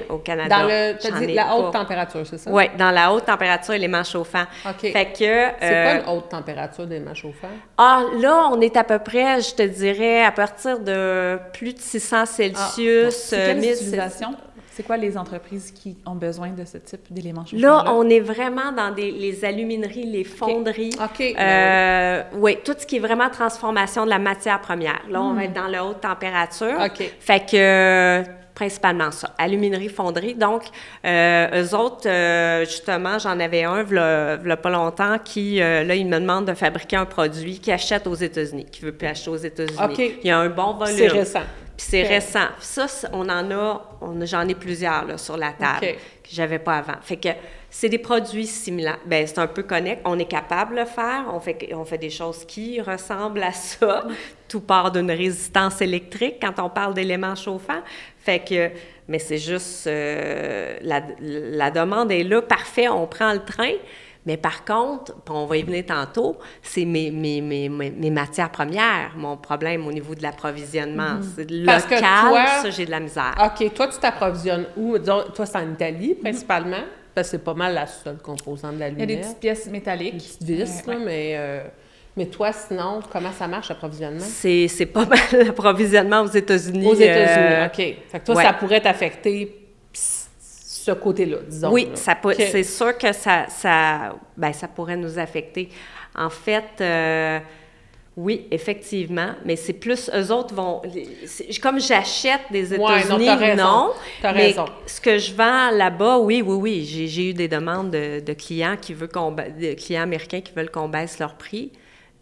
au Canada. Dans la haute température, c'est ça? Oui, dans la haute température, éléments chauffants. OK. Fait que... c'est quoi une haute température d'éléments chauffants? Là, on est à peu près, je te dirais, à partir de plus de 600 Celsius. C'est quelle utilisation? C'est quoi les entreprises qui ont besoin de ce type d'éléments chauffants? Là, on est vraiment dans les alumineries, les fonderies. OK. Oui, tout ce qui est vraiment transformation de la matière première. Là, on va être dans la haute température. OK. Fait que... principalement ça, aluminerie, fonderie. Donc, eux autres, justement, j'en avais un, il y a pas longtemps, qui, là, il me demande de fabriquer un produit qu'il achète aux États-Unis, qu'il veut plus acheter aux États-Unis. OK. Il y a un bon volume. C'est récent. Puis c'est récent. Ça, j'en ai plusieurs là, sur la table que j'avais pas avant. Fait que c'est des produits similaires. Bien, c'est un peu connect. On est capable de le faire. On fait des choses qui ressemblent à ça. Tout part d'une résistance électrique quand on parle d'éléments chauffants. Fait que, mais c'est juste, la demande est là. Parfait, on prend le train. Mais par contre, on va y venir tantôt, c'est mes matières premières, mon problème au niveau de l'approvisionnement. C'est local, ça, j'ai de la misère. OK. Toi, tu t'approvisionnes où? Disons, toi, c'est en Italie, principalement, parce que c'est pas mal la seule composante de la lunette. Il y a des petites pièces métalliques. Des petites vis, là, mais toi, sinon, comment ça marche, l'approvisionnement? C'est pas mal l'approvisionnement aux États-Unis. Aux États-Unis, OK. Fait que toi, ça pourrait t'affecter ce côté-là, disons. Oui, c'est sûr que ça pourrait nous affecter. En fait, oui, effectivement, mais c'est plus, eux autres vont... Comme j'achète des États-Unis, t'as raison. Ce que je vends là-bas, oui, j'ai eu des demandes de clients de clients américains qui veulent qu'on baisse leur prix.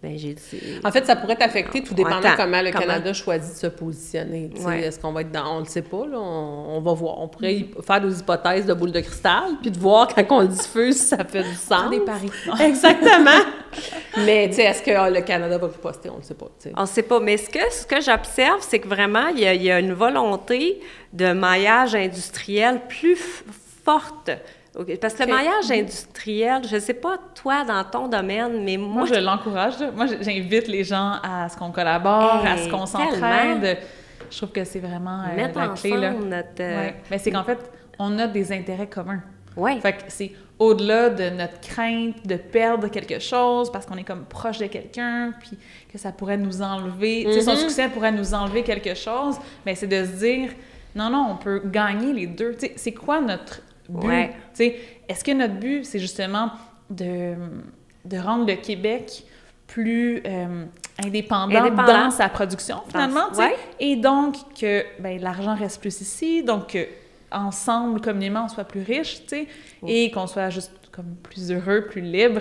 Bien, j'ai dit... En fait, ça pourrait t'affecter tout dépendant comment le Canada choisit de se positionner. Est-ce qu'on va être dans... On ne le sait pas, là, on va voir. On pourrait faire des hypothèses de boule de cristal, puis de voir quand on le diffuse, ça fait du sens. Des paris. Exactement. Mais, tu sais, est-ce que le Canada va riposter? On ne sait pas. T'sais. On ne sait pas. Mais ce que j'observe, c'est que vraiment, il y a une volonté de maillage industriel plus forte. Parce que le maillage industriel, je ne sais pas, toi, dans ton domaine, mais moi... je l'encourage. Moi, j'invite les gens à ce qu'on collabore, à ce qu'on s'entraide. Je trouve que c'est vraiment la clé, là. Mais c'est qu'en fait, on a des intérêts communs. Oui. Fait que c'est au-delà de notre crainte de perdre quelque chose parce qu'on est comme proche de quelqu'un, puis que ça pourrait nous enlever... Tu sais, son succès pourrait nous enlever quelque chose, mais c'est de se dire, non, on peut gagner les deux. Tu sais, c'est quoi notre... but. Est-ce que notre but, c'est justement de rendre le Québec plus indépendant dans sa production, finalement, et donc que l'argent reste plus ici, donc qu'ensemble, communément, on soit plus riche, et qu'on soit juste comme plus heureux, plus libre,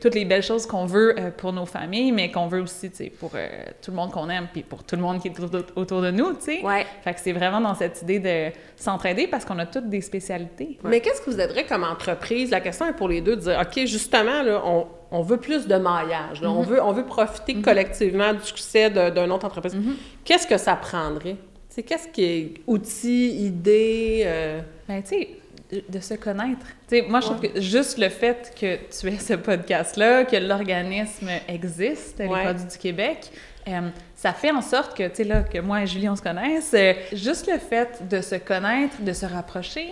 toutes les belles choses qu'on veut pour nos familles, mais qu'on veut aussi, pour tout le monde qu'on aime, puis pour tout le monde qui est autour de nous, Fait que c'est vraiment dans cette idée de s'entraider parce qu'on a toutes des spécialités. Mais qu'est-ce que vous aiderait comme entreprise? La question est pour les deux de dire, OK, justement, là, on veut plus de maillage, là, on veut profiter collectivement du succès d'une autre entreprise. Qu'est-ce que ça prendrait? Qu'est-ce qui est outils, idées? De se connaître. Moi, je trouve que juste le fait que tu aies ce podcast-là, que l'organisme existe, les Produits du Québec, ça fait en sorte que, là, que moi et Julie, on se connaisse. Juste le fait de se connaître, de se rapprocher.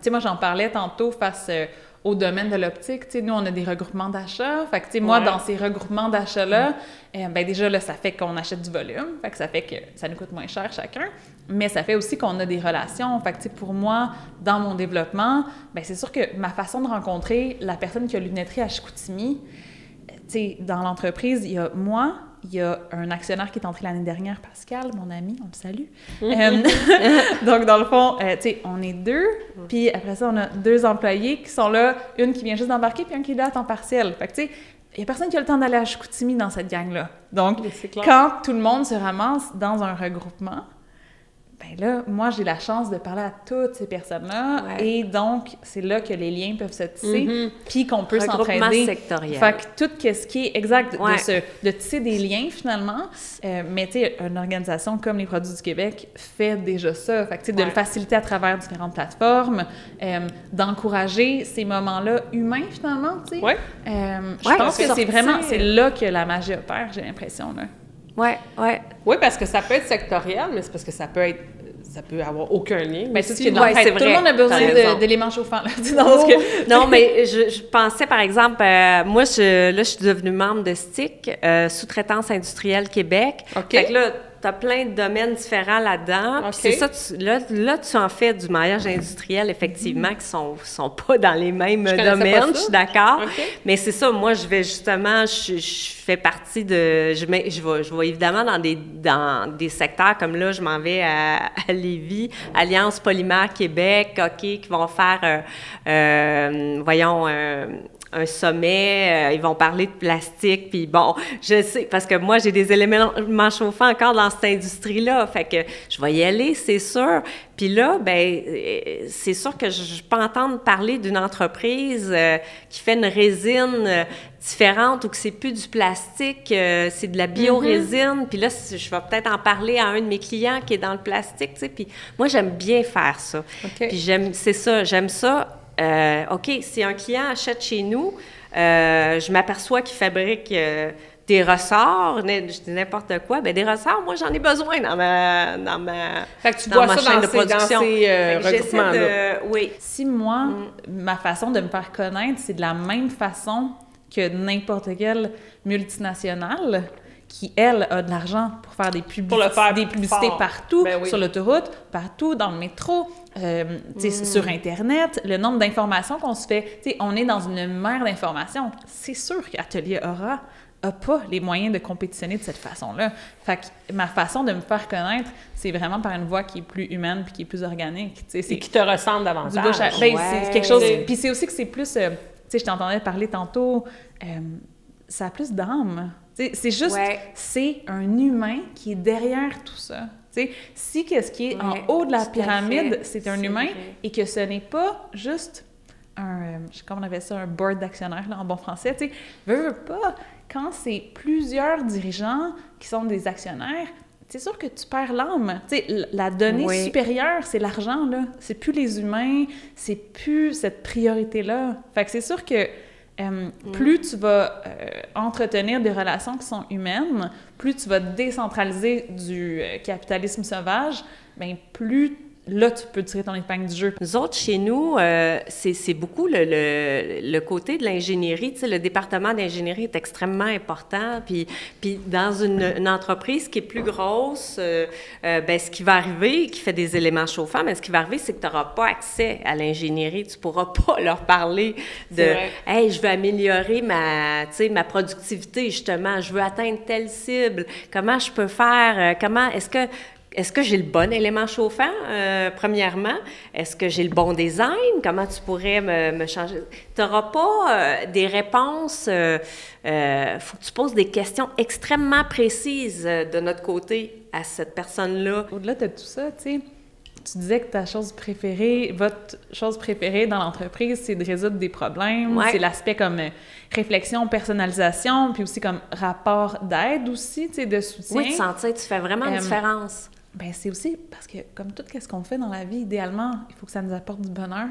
Moi, j'en parlais tantôt face au domaine de l'optique. Nous, on a des regroupements d'achats. Fait que, moi, dans ces regroupements d'achats-là, déjà, là, ça fait qu'on achète du volume. Fait que ça fait que ça nous coûte moins cher chacun. Mais ça fait aussi qu'on a des relations. Fait que, pour moi, dans mon développement, c'est sûr que ma façon de rencontrer la personne qui a lunetterie à Chicoutimi, dans l'entreprise, il y a moi, il y a un actionnaire qui est entré l'année dernière, Pascal, mon ami, on le salue. Donc, dans le fond, on est deux, puis après ça, on a 2 employés qui sont là, une qui vient juste d'embarquer, puis un qui est là à temps partiel. Fait que, il n'y a personne qui a le temps d'aller à Chicoutimi dans cette gang-là. Donc, quand tout le monde se ramasse dans un regroupement, là, moi, j'ai la chance de parler à toutes ces personnes-là, et donc, c'est là que les liens peuvent se tisser, puis qu'on peut s'entraider. Regroupement sectoriel. Fait que tout ce qui est exact, de tisser des liens, finalement, mais tu sais, une organisation comme les Produits du Québec fait déjà ça. Fait que tu sais, de le faciliter à travers différentes plateformes, d'encourager ces moments-là humains, finalement, tu sais. Je pense que c'est vraiment, c'est là que la magie opère, j'ai l'impression, là. Oui, parce que ça peut être sectoriel, mais c'est parce que ça peut avoir aucun lien. Mais c'est tout le monde a besoin d'éléments chauffants. Là, Non, mais je pensais, par exemple, moi, je suis devenue membre de STIC, Sous-traitance industrielle Québec. Fait que là, tu as plein de domaines différents là-dedans. Puis c'est ça, là, tu en fais du maillage industriel, effectivement, qui sont pas dans les mêmes domaines, je suis d'accord. Mais c'est ça, moi, je vais justement, je fais partie de... Je vais évidemment dans des secteurs comme là, je m'en vais à Lévis, Alliance Polymère Québec, qui vont faire, un sommet, ils vont parler de plastique, puis bon, je sais, parce que moi, j'ai des éléments chauffants encore dans cette industrie-là, fait que je vais y aller, c'est sûr. Puis là, ben c'est sûr que je peux entendre parler d'une entreprise qui fait une résine différente ou que c'est plus du plastique, c'est de la biorésine. Puis là, je vais peut-être en parler à un de mes clients qui est dans le plastique, tu sais. Puis moi, j'aime bien faire ça. Okay. Puis j'aime ça. OK, si un client achète chez nous, je m'aperçois qu'il fabrique des ressorts, je dis n'importe quoi, bien des ressorts, moi j'en ai besoin dans ma fait que tu vois ça chaîne de production. Dans ces regroupements-là. Oui. Si moi, ma façon de me faire connaître, c'est de la même façon que n'importe quelle multinationale qui, elle, a de l'argent pour faire des publicités partout, sur l'autoroute, partout, dans le métro, sur Internet, le nombre d'informations qu'on se fait. On est dans une mer d'informations. C'est sûr qu'Atelier Aura n'a pas les moyens de compétitionner de cette façon-là. Fait que ma façon de me faire connaître, c'est vraiment par une voie qui est plus humaine puis qui est plus organique. Et qui te ressemble davantage. C'est quelque chose... Puis c'est aussi que c'est plus... je t'entendais parler tantôt, ça a plus d'âme. C'est juste, c'est un humain qui est derrière tout ça. Si ce qui est en haut de la pyramide, c'est un humain et que ce n'est pas juste comment on appelle ça, un board d'actionnaires en bon français, veux pas, quand c'est plusieurs dirigeants qui sont des actionnaires, c'est sûr que tu perds l'âme. La donnée supérieure, c'est l'argent, là. C'est plus les humains, c'est plus cette priorité-là. Fait que c'est sûr que plus tu vas entretenir des relations qui sont humaines, plus tu vas décentraliser du capitalisme sauvage, bien plus là, tu peux tirer ton épingle du jeu. Nous autres, chez nous, c'est beaucoup le côté de l'ingénierie. Tu sais, le département d'ingénierie est extrêmement important. Puis dans une entreprise qui est plus grosse, ce qui va arriver, qui fait des éléments chauffants, mais ce qui va arriver, c'est que tu n'auras pas accès à l'ingénierie. Tu ne pourras pas leur parler de « Hey, je veux améliorer ma productivité, justement. Je veux atteindre telle cible. Comment je peux faire? Est-ce que j'ai le bon élément chauffant, premièrement? Est-ce que j'ai le bon design? Comment tu pourrais me changer? Tu n'auras pas des réponses. Faut que tu poses des questions extrêmement précises de notre côté à cette personne-là. Au-delà de tout ça, tu disais que votre chose préférée dans l'entreprise, c'est de résoudre des problèmes. C'est l'aspect comme réflexion, personnalisation, puis aussi comme rapport d'aide aussi, de soutien. Oui, de sentir, tu fais vraiment une différence. Ben c'est aussi parce que, comme tout ce qu'on fait dans la vie, idéalement, il faut que ça nous apporte du bonheur.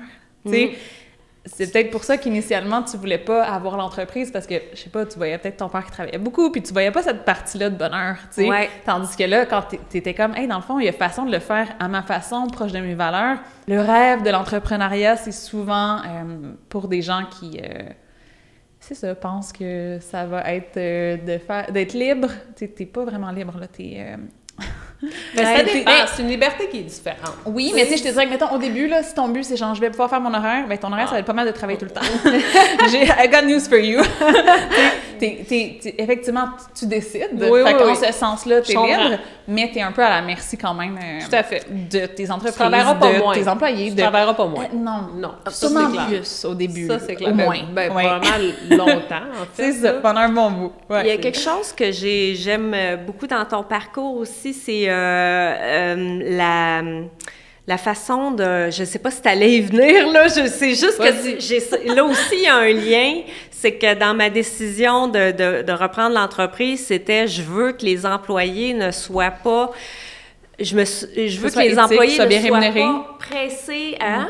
C'est peut-être pour ça qu'initialement, tu voulais pas avoir l'entreprise, parce que, je sais pas, tu voyais peut-être ton père qui travaillait beaucoup, puis tu voyais pas cette partie-là de bonheur, tu sais. Tandis que là, quand t'étais comme, hey, dans le fond, il y a façon de le faire à ma façon, proche de mes valeurs. Le rêve de l'entrepreneuriat, c'est souvent pour des gens qui... c'est ça, pensent que ça va être d'être libre. T'es pas vraiment libre, là, c'est une liberté qui est différente. Oui, mais je te dirais que, mettons, au début, là, si ton but, c'est genre, je vais pouvoir faire mon horaire, bien, ton horaire, ça va être pas mal de travailler tout le temps. I got news for you. Effectivement, tu décides. En ce sens-là, t'es libre, mais t'es un peu à la merci quand même tout à fait. de tes entreprises, tes employés. Tu travailleras pas moins. Non. Sûrement plus au début. Ça, c'est clair. Au moins. Probablement longtemps, en fait. C'est ça, pendant un bon bout. Il y a quelque chose que j'aime beaucoup dans ton parcours aussi, c'est la façon de... Je ne sais pas si tu allais y venir, là. C'est juste que là aussi, il y a un lien. C'est que dans ma décision de reprendre l'entreprise, c'était je veux que les employés ne soient pas... Je veux que les employés ne soient pas pressés à...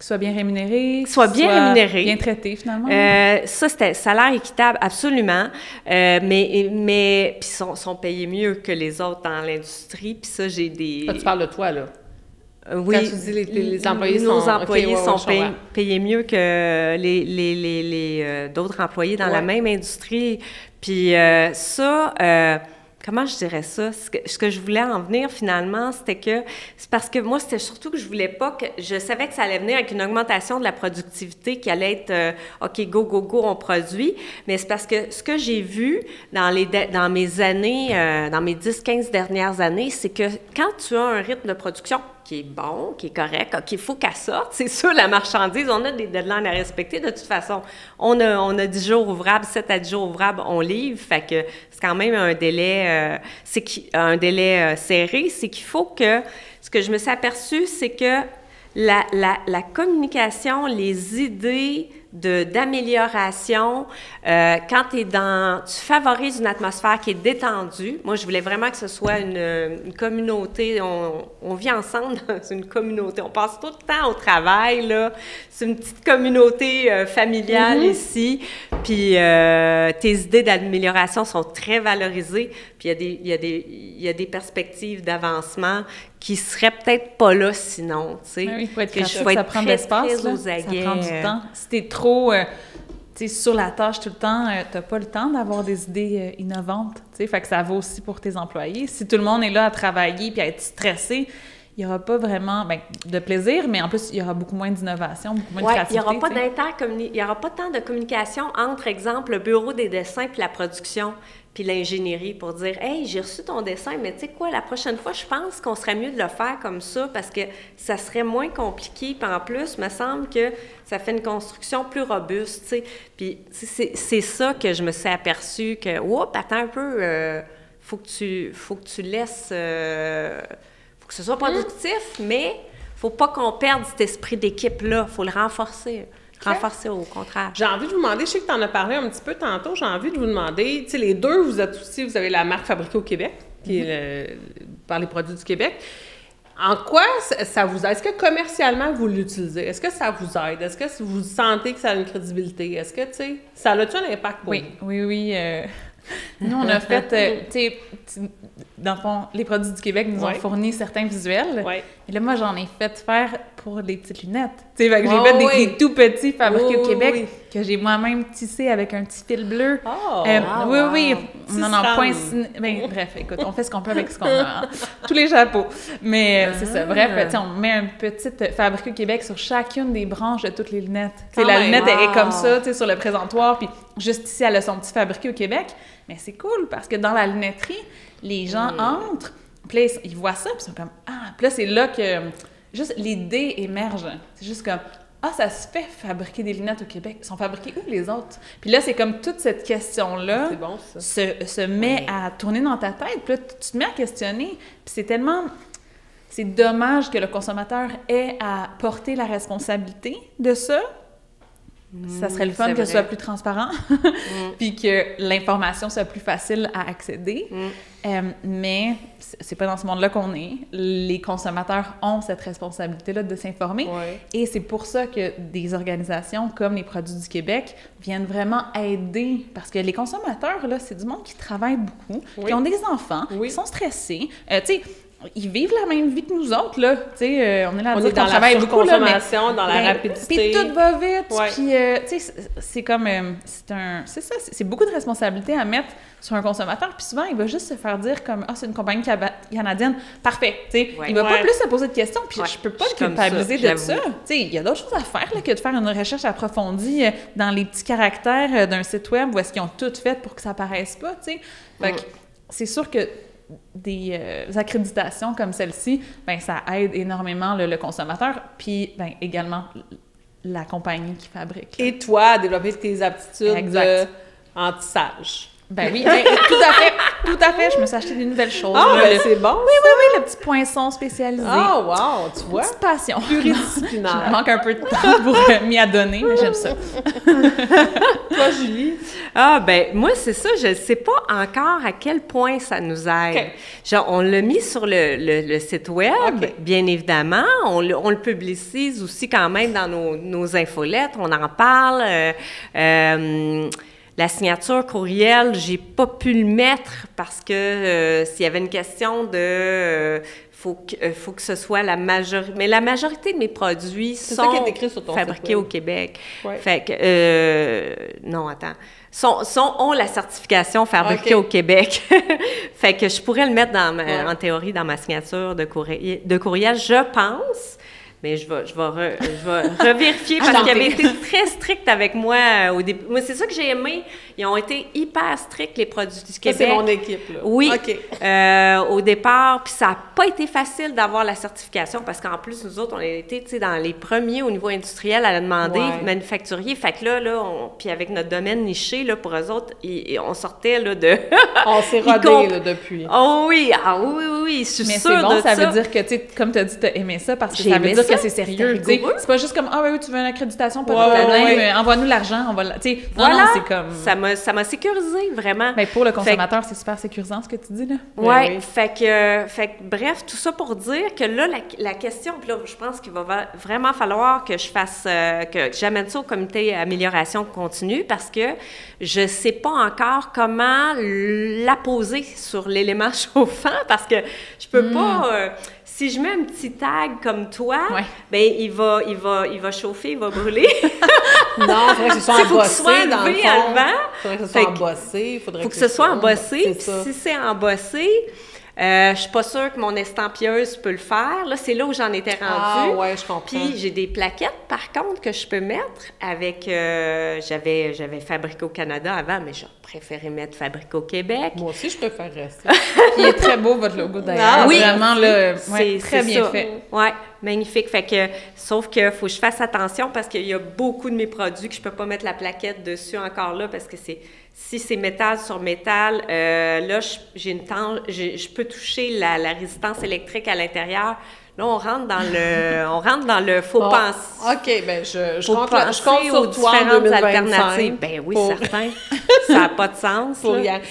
Soit bien rémunéré. Soit bien rémunéré. Bien traité, finalement. Ça, c'était salaire équitable, absolument. Mais puis sont payés mieux que les autres dans l'industrie. Puis ça, j'ai des... tu parles de toi, là. Oui. Quand tu dis les employés nos employés sont payés mieux que les d'autres employés dans la même industrie. Puis comment je dirais ça? Ce que je voulais en venir, finalement, c'était que... C'est parce que moi, c'était surtout que je voulais pas que... Je savais que ça allait venir avec une augmentation de la productivité qui allait être OK, go, on produit. Mais c'est parce que ce que j'ai vu dans mes années, dans mes 10-15 dernières années, c'est que quand tu as un rythme de production qui est bon, qui est correct, OK, il faut qu'elle sorte. C'est sûr, la marchandise, on a des deadlines à respecter. De toute façon, on a 10 jours ouvrables, 7 à 10 jours ouvrables, on livre. Fait que c'est quand même un délai, serré. C'est qu'il faut que... Ce que je me suis aperçue, c'est que la communication, les idées d'amélioration, quand tu favorises une atmosphère qui est détendue. Moi, je voulais vraiment que ce soit une communauté. On vit ensemble dans une communauté. On passe tout le temps au travail, là. C'est une petite communauté familiale ici. Puis tes idées d'amélioration sont très valorisées. Puis il y a des perspectives d'avancement qui seraient peut-être pas là sinon, tu sais. Oui, il faut être créatif, ça prend de l'espace, ça prend du temps. Si t'es trop sur la tâche tout le temps, t'as pas le temps d'avoir des idées innovantes, tu sais. Fait que ça vaut aussi pour tes employés. Si tout le monde est là à travailler puis à être stressé, il n'y aura pas vraiment de plaisir, mais en plus, il y aura beaucoup moins d'innovation, beaucoup moins de créativité. Il n'y aura pas tant de communication entre, exemple, le bureau des dessins puis la production puis l'ingénierie pour dire « Hey, j'ai reçu ton dessin, mais tu sais quoi, la prochaine fois, je pense qu'on serait mieux de le faire comme ça parce que ça serait moins compliqué. Puis en plus, il me semble que ça fait une construction plus robuste, tu sais. » Puis c'est ça que je me suis aperçue que « Oups, attends un peu, faut que tu laisses... que ce soit productif, mais faut pas qu'on perde cet esprit d'équipe-là. Faut le renforcer. Renforcer au contraire. J'ai envie de vous demander, je sais que tu en as parlé un petit peu tantôt, j'ai envie de vous demander, tu sais, les deux, vous avez la marque Fabriquée au Québec, qui est par les produits du Québec. En quoi ça vous aide? Est-ce que commercialement, vous l'utilisez? Est-ce que ça vous aide? Est-ce que vous sentez que ça a une crédibilité? Est-ce que, tu sais, ça a-tu un impact pour vous? Oui. Nous, on a fait, dans le fond, les produits du Québec nous ont fourni certains visuels. Ouais. Et là, moi, j'en ai fait faire pour les petites lunettes. Tu sais, j'ai fait des tout petits fabriqués au Québec que j'ai moi-même tissé avec un petit fil bleu. Oui. On en a point... bref, écoute, on fait ce qu'on peut avec ce qu'on a. Hein. Tous les chapeaux. Mais c'est ça. Bref, on met un petit fabriqué au Québec sur chacune des branches de toutes les lunettes. La lunette est comme ça, sur le présentoir, puis juste ici, elle a son petit fabriqué au Québec. Mais c'est cool parce que dans la lunetterie, les gens entrent, puis là, ils voient ça, puis ils sont comme « Ah! » Puis là, c'est là que juste l'idée émerge. C'est juste comme « Ah, ça se fait fabriquer des lunettes au Québec. Ils sont fabriqués où les autres? » Puis là, c'est comme toute cette question-là se met à tourner dans ta tête. Puis là, tu te mets à questionner. Puis c'est tellement... C'est dommage que le consommateur ait à porter la responsabilité de ça. Ça serait le fun que ce soit plus transparent, puis que l'information soit plus facile à accéder. Mais c'est pas dans ce monde-là qu'on est. Les consommateurs ont cette responsabilité-là de s'informer. Et c'est pour ça que des organisations comme les Produits du Québec viennent vraiment aider. Parce que les consommateurs, là, c'est du monde qui travaille beaucoup, qui ont des enfants, qui sont stressés. Tu sais, ils vivent la même vie que nous autres, là. Tu sais, on est là à dire qu'on travaille beaucoup, là, mais... dans la rapidité. Puis tout va vite, puis, tu sais, c'est comme... c'est ça, c'est beaucoup de responsabilité à mettre sur un consommateur, puis souvent, il va juste se faire dire comme « Ah, c'est une compagnie canadienne, parfait! » Tu sais, il va pas plus se poser de questions, puis je peux pas le culpabiliser de ça. Tu sais, il y a d'autres choses à faire, là, que de faire une recherche approfondie dans les petits caractères d'un site web où est-ce qu'ils ont tout fait pour que ça paraisse pas, tu sais. Fait que c'est sûr que des accréditations comme celle-ci, ben ça aide énormément le consommateur, puis ben, également la compagnie qui fabrique. Là. Et toi, à développer tes aptitudes en tissage. Ben oui, tout à fait. Je me suis acheté des nouvelles choses. Ah, ben c'est bon. Oui, le petit poinçon spécialisé. Ah, wow, tu vois. Petite passion. Pluridisciplinaire. Il manque un peu de temps pour m'y adonner, mais j'aime ça. Toi, Julie? Ah, ben moi, c'est ça. Je ne sais pas encore à quel point ça nous aide. Okay. Genre, on l'a mis sur le site web, bien évidemment. On le publicise aussi quand même dans nos infolettes. On en parle. La signature courriel, j'ai pas pu le mettre parce que s'il y avait une question de... faut que ce soit la majorité... Mais la majorité de mes produits sont fabriqués au Québec. Ouais. Fait que... non, attends. Ont la certification fabriquée au Québec. Fait que je pourrais le mettre en théorie dans ma signature de courriel, je pense. Mais je vais revérifier parce qu'ils avaient été très stricts avec moi au début. Moi, c'est ça que j'ai aimé. Ils ont été hyper stricts, les produits du Québec. Ça, c'est mon équipe, là. Oui. OK. Au départ, puis ça n'a pas été facile d'avoir la certification parce qu'en plus, nous autres, on a été, tu sais, dans les premiers au niveau industriel à la demander, manufacturier. Fait que là puis avec notre domaine niché, là, pour eux autres, on sortait, là, de... On s'est rodé, là, depuis. Oh oui, oui, je suis mais sûre de ça. Mais c'est bon, ça veut dire que, tu sais, comme tu as dit, tu as aimé ça parce que ça veut dire que c'est sérieux. C'est pas juste comme, oui, tu veux une accréditation, pas de problème, envoie-nous l'argent, on va... Tu sais, voilà, c'est comme... Ça m'a sécurisé, vraiment. Mais pour le consommateur, c'est super sécurisant, ce que tu dis, là. Oui. Fait que, bref, tout ça pour dire que là, la question, puis là, je pense qu'il va vraiment falloir que je fasse, que j'amène ça au comité amélioration continue parce que je sais pas encore comment l'apposer sur l'élément chauffant parce que je peux pas... si je mets un petit tag comme toi, ben il va chauffer, il va brûler. Non, il faudrait que ce soit embossé dans le fond. Il faudrait que ce soit embossé. Il faut que ce soit embossé. Si c'est embossé, je suis pas sûre que mon estampilleuse peut le faire. Là, c'est là où j'en étais rendue. Ah, ouais, je comprends. Puis j'ai des plaquettes, par contre, que je peux mettre avec... j'avais Fabrique au Canada avant, mais j'ai préféré mettre Fabrique au Québec. Moi aussi, je préférerais ça. Il est très beau, votre logo, d'ailleurs. Oui, vraiment, là, c'est très bien fait. Oui, magnifique. Fait que, sauf qu'il faut que je fasse attention parce qu'il y a beaucoup de mes produits que je peux pas mettre la plaquette dessus encore là parce que si c'est métal sur métal, là, je peux toucher la résistance électrique à l'intérieur. Là, on rentre dans le faux penser. OK, bien, je compte sur toi en 2025. Alternatives. Bien oui, certain. Ça n'a pas de sens.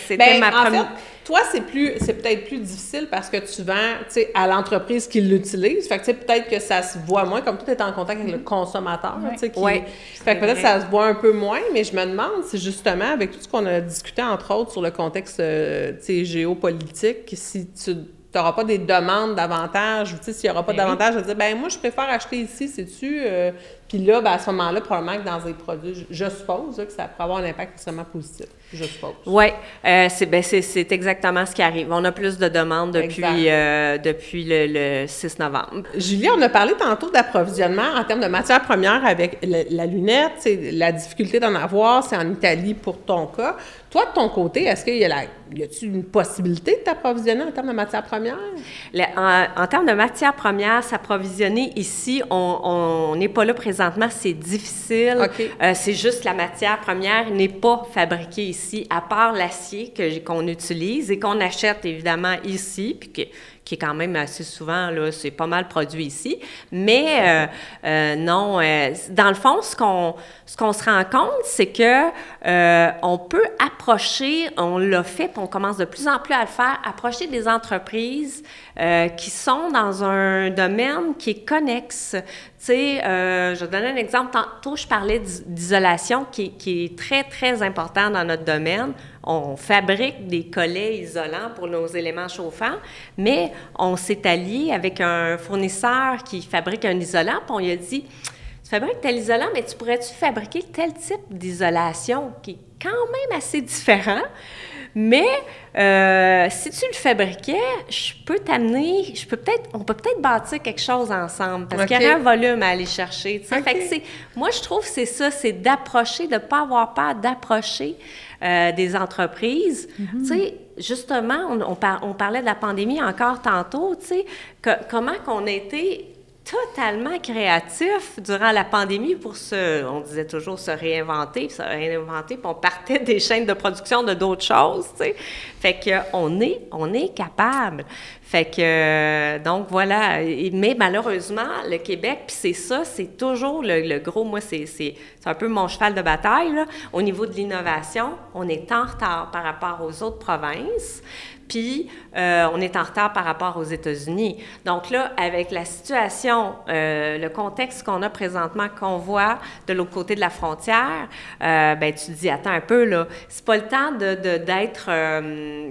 C'était ma première... En fait, toi, c'est peut-être plus difficile parce que tu vends, tu sais, à l'entreprise qui l'utilise. Fait que, tu sais, peut-être que ça se voit moins, comme tu es en contact avec le consommateur, tu sais, fait que peut-être que ça se voit un peu moins, mais je me demande si justement, avec tout ce qu'on a discuté, entre autres, sur le contexte, tu sais, géopolitique, si tu n'auras pas des demandes davantage, ou tu sais, s'il n'y aura pas davantage, je vais dire, ben moi, je préfère acheter ici, sais-tu? Puis là, ben, à ce moment-là, probablement que dans des produits, je suppose là, que ça pourrait avoir un impact extrêmement positif. Je suppose. Oui, c'est exactement ce qui arrive. On a plus de demandes depuis le 6 novembre. Julie, on a parlé tantôt d'approvisionnement en termes de matières premières avec la lunette. La difficulté d'en avoir, c'est en Italie pour ton cas. Toi, de ton côté, est-ce qu'il y a-t-il une possibilité de t'approvisionner en termes de matières premières? En termes de matières premières, s'approvisionner ici, on n'est pas là présentement, c'est difficile. Okay. C'est juste la matière première n'est pas fabriquée ici, à part l'acier qu'on utilise et qu'on achète évidemment ici, puis qui est quand même assez souvent, là, c'est pas mal produit ici. Mais non, dans le fond, ce qu'on se rend compte, c'est que on peut approcher, on l'a fait, puis on commence de plus en plus à le faire, approcher des entreprises qui sont dans un domaine qui est connexe. Tu sais, je vais donner un exemple. Tantôt, je parlais d'isolation qui est très, très important dans notre domaine. On fabrique des collets isolants pour nos éléments chauffants, mais on s'est allié avec un fournisseur qui fabrique un isolant, puis on lui a dit, tu fabriques tel isolant, mais tu pourrais-tu fabriquer tel type d'isolation qui est quand même assez différent? Mais si tu le fabriquais, on peut peut-être bâtir quelque chose ensemble parce qu'il y aurait un volume à aller chercher. Fait que moi, je trouve que c'est ça, c'est d'approcher, de ne pas avoir peur d'approcher des entreprises. Tu sais, justement, on parlait de la pandémie encore tantôt, tu sais, comment qu'on a été totalement créatif durant la pandémie pour on disait toujours se réinventer, puis on partait des chaînes de production de d'autres choses, tu sais. Fait qu'on est capable. Fait que, donc voilà. Mais malheureusement, le Québec, puis c'est toujours le gros, moi, c'est un peu mon cheval de bataille, là. Au niveau de l'innovation, on est en retard par rapport aux autres provinces. Puis, on est en retard par rapport aux États-Unis. Donc là, avec la situation, le contexte qu'on a présentement, qu'on voit de l'autre côté de la frontière, ben tu te dis, attends un peu, là, c'est pas le temps d'être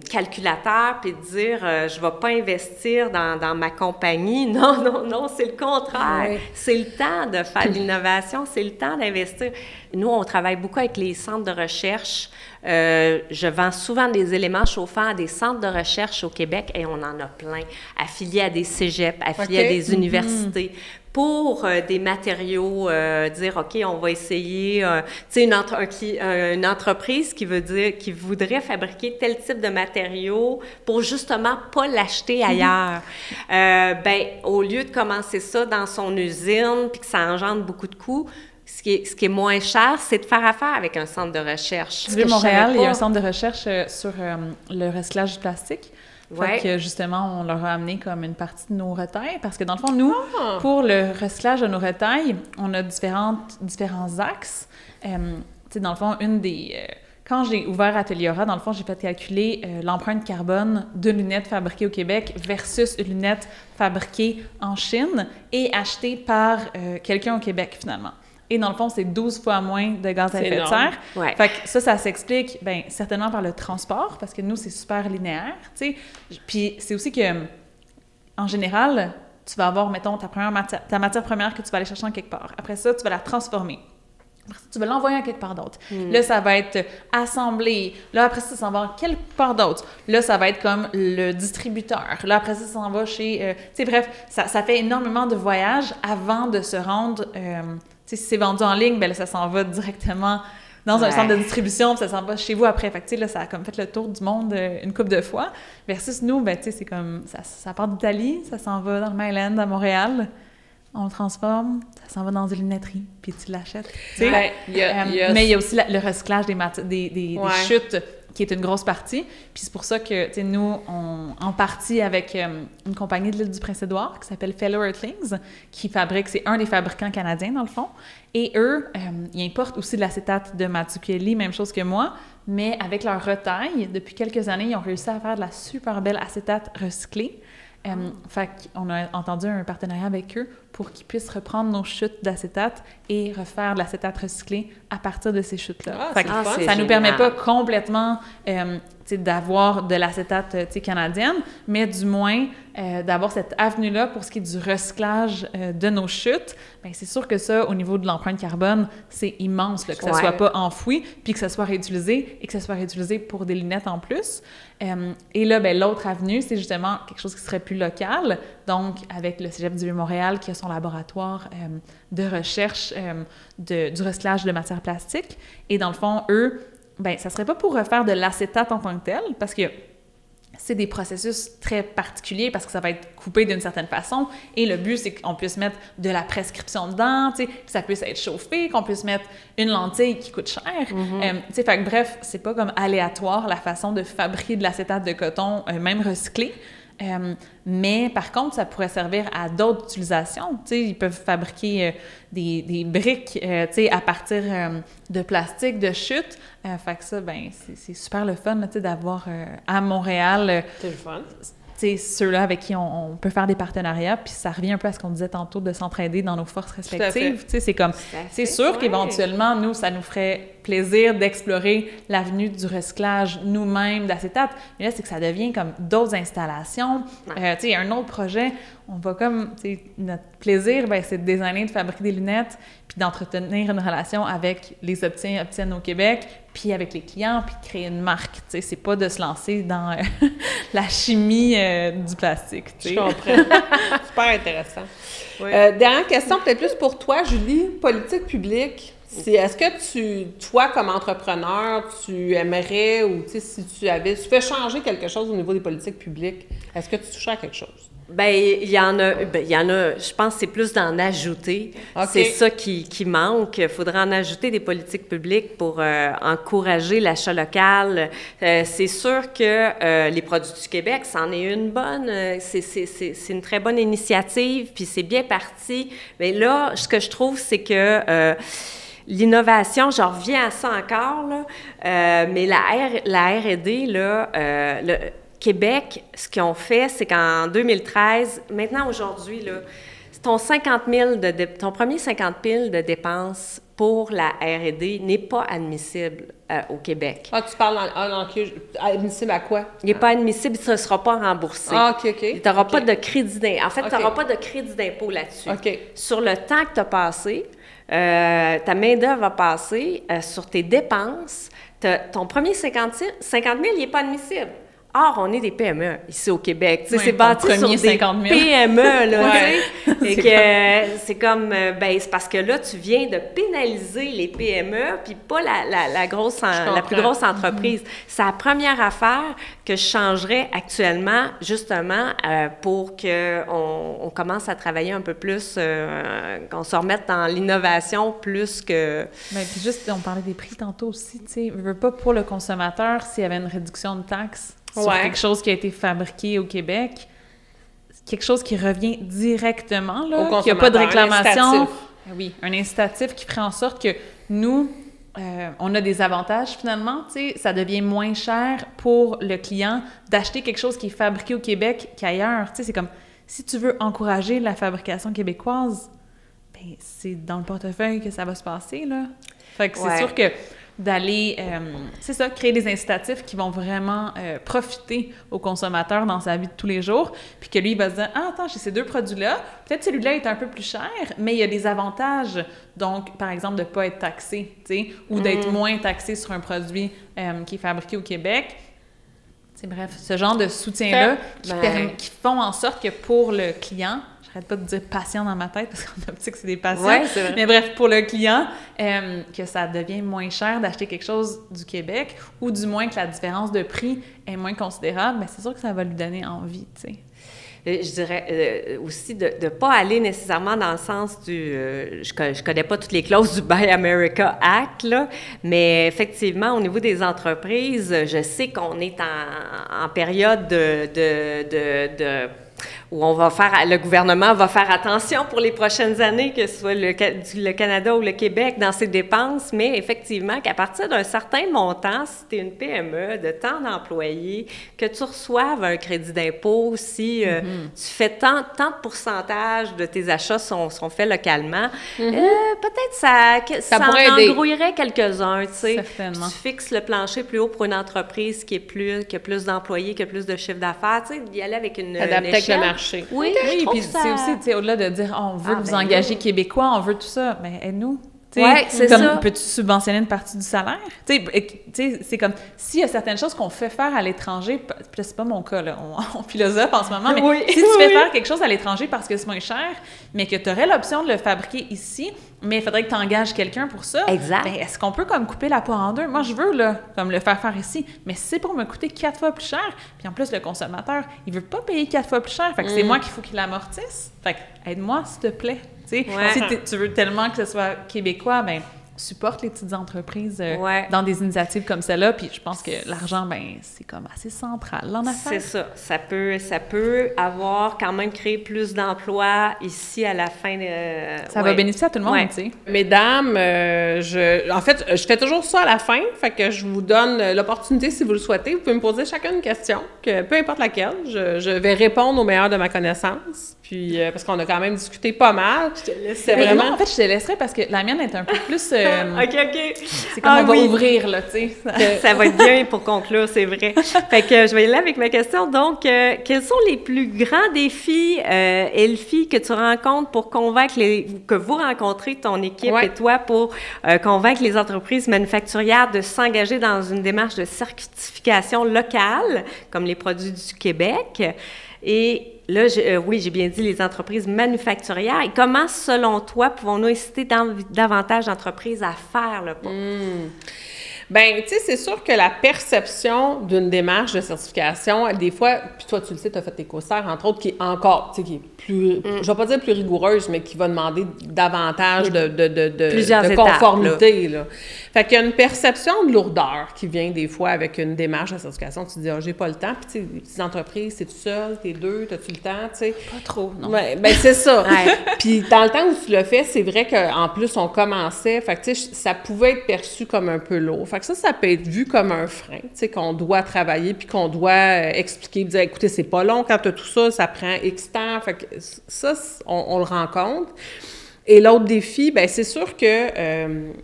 calculateur puis de dire, je vais pas investir dans ma compagnie. Non, c'est le contraire. Oui. C'est le temps de faire de l'innovation, c'est le temps d'investir. Nous, on travaille beaucoup avec les centres de recherche. Je vends souvent des éléments chauffants à des centres de recherche au Québec et on en a plein, affiliés à des cégeps, affiliés à des universités, pour des matériaux, dire, OK, on va essayer, tu sais, une entreprise qui voudrait fabriquer tel type de matériaux pour justement pas l'acheter ailleurs. Ben, au lieu de commencer ça dans son usine, puis que ça engendre beaucoup de coûts, ce qui est moins cher, c'est de faire affaire avec un centre de recherche. À Montréal, il y a un centre de recherche sur le recyclage du plastique. Ouais. Fait que justement, on leur a amené comme une partie de nos retailles parce que dans le fond, nous, pour le recyclage de nos retailles, on a différents axes. Tu sais, dans le fond, quand j'ai ouvert Atelier Aura, dans le fond, j'ai fait calculer l'empreinte carbone de lunettes fabriquées au Québec versus une lunette fabriquée en Chine et achetée par quelqu'un au Québec, finalement. Et dans le fond, c'est 12 fois moins de gaz à effet de serre. Ouais. Fait que ça s'explique, bien, certainement par le transport, parce que nous, c'est super linéaire, tu sais. Puis c'est aussi que, en général, tu vas avoir, mettons, ta matière première que tu vas aller chercher en quelque part. Après ça, tu vas la transformer. Après ça, tu vas l'envoyer à quelque part d'autre. Là, ça va être assemblé. Là, après ça s'en va à quelque part d'autre. Là, ça va être comme le distributeur. Là, après ça s'en va chez... tu sais, bref, ça fait énormément de voyages avant de se rendre... si c'est vendu en ligne, ben là, ça s'en va directement dans un centre de distribution, puis ça s'en va chez vous après. Fait que, tu sais, là, ça a comme fait le tour du monde une couple de fois. Versus nous, ben, tu sais, c'est comme... Ça part d'Italie, ça s'en va dans le Mainland, à Montréal. On le transforme, ça s'en va dans une lunetterie, puis tu l'achètes. Ouais, mais il y a aussi le recyclage des chutes, qui est une grosse partie. Puis c'est pour ça que, tu sais, nous, en partie avec une compagnie de l'île du Prince-Édouard qui s'appelle Fellow Earthlings, qui fabrique, c'est un des fabricants canadiens, dans le fond. Et eux, ils importent aussi de l'acétate de Mazzucchelli, même chose que moi, mais avec leur retaille, depuis quelques années, ils ont réussi à faire de la super belle acétate recyclée. Fait qu'on a entendu un partenariat avec eux pour qu'ils puissent reprendre nos chutes d'acétate et refaire de l'acétate recyclée à partir de ces chutes-là. Ça nous permet pas complètement d'avoir de l'acétate canadienne, mais du moins d'avoir cette avenue-là pour ce qui est du recyclage de nos chutes. Bien, c'est sûr que ça, au niveau de l'empreinte carbone, c'est immense, là, que ça soit pas enfoui, puis que ça soit réutilisé, et que ça soit réutilisé pour des lunettes en plus. Et là, ben, l'autre avenue, c'est justement quelque chose qui serait plus local, donc avec le Cégep du Vieux-Montréal qui a son laboratoire de recherche du recyclage de matières plastiques. Et dans le fond, eux, ben, ça serait pas pour refaire de l'acétate en tant que tel, parce que c'est des processus très particuliers parce que ça va être coupé d'une certaine façon. Et le but, c'est qu'on puisse mettre de la prescription dedans, que ça puisse être chauffé, qu'on puisse mettre une lentille qui coûte cher. Fait que bref, c'est pas comme aléatoire la façon de fabriquer de l'acétate de coton, même recyclé. Mais par contre, ça pourrait servir à d'autres utilisations. Ils peuvent fabriquer des briques à partir de plastique, de chute. Fait que ça, ben, c'est super le fun d'avoir à Montréal. C'est le fun. Ceux-là avec qui on peut faire des partenariats, puis ça revient un peu à ce qu'on disait tantôt de s'entraider dans nos forces respectives. C'est comme, c'est sûr qu'éventuellement, nous, ça nous ferait plaisir d'explorer l'avenue du recyclage nous-mêmes d'acétate. Mais là, c'est que ça devient comme d'autres installations. Il y a un autre projet, on va comme, notre plaisir, ben, c'est de designer, de fabriquer des lunettes, puis d'entretenir une relation avec les opticiennes au Québec, puis avec les clients, puis de créer une marque. C'est pas de se lancer dans la chimie du plastique. Je comprends. Super intéressant. Oui. Dernière question, peut-être plus pour toi, Julie. Politique publique, est-ce que toi, comme entrepreneur, tu aimerais, ou si tu fais changer quelque chose au niveau des politiques publiques, est-ce que tu toucherais à quelque chose? Bien, il y en a, je pense que c'est plus d'en ajouter. Okay. C'est ça qui manque. Il faudrait en ajouter des politiques publiques pour encourager l'achat local. C'est sûr que les produits du Québec, c'en est une bonne. C'est une très bonne initiative, puis c'est bien parti. Mais là, ce que je trouve, c'est que l'innovation, je reviens à ça encore, là, mais la R&D, là, Québec, ce qu'ils ont fait, c'est qu'en 2013, maintenant, aujourd'hui, là, ton premier 50 000 de dépenses pour la R&D n'est pas admissible au Québec. Ah, tu parles admissible à quoi? Il n'est pas admissible, il ne sera pas remboursé. Ah, OK. Tu n'auras pas de crédit d'impôt. En fait, tu n'auras pas de crédit d'impôt là-dessus. OK. Sur le temps que tu as passé, ta main-d'œuvre va passer sur tes dépenses. Ton premier 50 000, il n'est pas admissible. Or, on est des PME ici au Québec. Tu sais, oui, c'est bâti sur des 50 000. PME, là, tu sais. Et que c'est comme, c'est parce que là, tu viens de pénaliser les PME, puis pas la plus grosse entreprise. C'est la première affaire que je changerais actuellement, justement, pour qu'on commence à travailler un peu plus, qu'on se remette dans l'innovation plus que... Bien, puis juste, on parlait des prix tantôt aussi, tu sais, je veux pas pour le consommateur, s'il y avait une réduction de taxes sur quelque chose qui a été fabriqué au Québec, quelque chose qui revient directement, là, qu'il n'y a pas de réclamation. Oui, un incitatif qui ferait en sorte que nous, on a des avantages finalement, tu sais, ça devient moins cher pour le client d'acheter quelque chose qui est fabriqué au Québec qu'ailleurs. Tu sais, c'est comme, si tu veux encourager la fabrication québécoise, ben c'est dans le portefeuille que ça va se passer, là. Fait que c'est sûr que d'aller, c'est ça, créer des incitatifs qui vont vraiment profiter au consommateur dans sa vie de tous les jours, puis que lui, il va se dire « Ah, attends, j'ai ces 2 produits-là, peut-être celui-là est un peu plus cher, mais il y a des avantages, donc, par exemple, de ne pas être taxé, tu sais, ou d'être moins taxé sur un produit qui est fabriqué au Québec. » Bref, ce genre de soutien-là qui font en sorte que pour le client, j'arrête pas de dire patient dans ma tête parce qu'on optique c'est des patients. Ouais, c'est vrai. Mais bref, pour le client, que ça devient moins cher d'acheter quelque chose du Québec ou du moins que la différence de prix est moins considérable, bien, c'est sûr que ça va lui donner envie, tu sais. Je dirais aussi de ne pas aller nécessairement dans le sens du... je connais pas toutes les clauses du Buy America Act, là, mais effectivement, au niveau des entreprises, je sais qu'on est en période où le gouvernement va faire attention pour les prochaines années, que ce soit le Canada ou le Québec, dans ses dépenses, mais effectivement, qu'à partir d'un certain montant, si tu es une PME de tant d'employés, que tu reçoives un crédit d'impôt, si tu fais tant de pourcentage de tes achats sont faits localement, peut-être ça en embrouillerait quelques-uns, tu sais. Certainement. Tu fixes le plancher plus haut pour une entreprise qui a plus d'employés, qui a plus de chiffre d'affaires, tu sais, d'y aller avec une échelle. Le marché. Oui, puis c'est aussi, tu sais, au-delà de dire oh, on veut que vous engagez québécois, on veut tout ça, mais aide-nous. Oui, c'est comme, ça. Peux-tu subventionner une partie du salaire? Tu sais, c'est comme, s'il y a certaines choses qu'on fait faire à l'étranger, c'est pas mon cas, là, on philosophe en ce moment, mais si tu fais faire quelque chose à l'étranger parce que c'est moins cher, mais que tu aurais l'option de le fabriquer ici, mais il faudrait que tu engages quelqu'un pour ça. Exact. Ben, est-ce qu'on peut comme couper la poire en deux? Moi, je veux, là, comme le faire ici, mais c'est pour me coûter 4 fois plus cher, puis en plus, le consommateur, il veut pas payer 4 fois plus cher, fait que c'est moi qu'il faut qu'il amortisse. Fait que aide-moi, s'il te plaît. Si tu veux tellement que ce soit québécois, ben supporte les petites entreprises dans des initiatives comme celle-là. Puis je pense que l'argent, ben c'est comme assez central en affaires. C'est ça. Ça peut avoir quand même créé plus d'emplois ici à la fin. Ça va bénéficier à tout le monde, tu sais. Mesdames, en fait, je fais toujours ça à la fin. Fait que je vous donne l'opportunité, si vous le souhaitez. Vous pouvez me poser chacun une question, peu importe laquelle. Je vais répondre au meilleur de ma connaissance. Puis, parce qu'on a quand même discuté pas mal. Je te laisse. Non, en fait, je te laisserai parce que la mienne est un peu plus... OK. C'est comme on va ouvrir, là, tu sais. Ça va être bien pour conclure, c'est vrai. Fait que je vais y aller avec ma question. Donc, quels sont les plus grands défis, Elfie, que tu rencontres pour convaincre que vous rencontrez, ton équipe et toi, pour convaincre les entreprises manufacturières de s'engager dans une démarche de certification locale, comme les produits du Québec? Et là, j'ai bien dit les entreprises manufacturières. Et comment, selon toi, pouvons-nous inciter davantage d'entreprises à faire le pas? Bien, tu sais, c'est sûr que la perception d'une démarche de certification, des fois, puis toi, tu le sais, tu as fait tes COSER, entre autres, qui est encore, tu sais, qui est plus, je vais pas dire plus rigoureuse, mais qui va demander davantage de conformité, là. Fait qu'il y a une perception de lourdeur qui vient des fois avec une démarche de certification. Tu te dis, j'ai pas le temps. Puis, tu sais, les petites entreprises, c'est tout seul, t'es deux, t'as-tu le temps, tu sais? Pas trop, non. Ben c'est ça. Puis, dans le temps où tu l'as fait, c'est vrai qu'en plus, on commençait. Fait que, tu sais, ça pouvait être perçu comme un peu lourd. Fait que ça peut être vu comme un frein, tu sais, qu'on doit travailler puis qu'on doit expliquer, dire, écoutez, c'est pas long quand t'as tout ça, ça prend X temps. Fait que ça, on le rencontre. Et l'autre défi, bien, c'est sûr que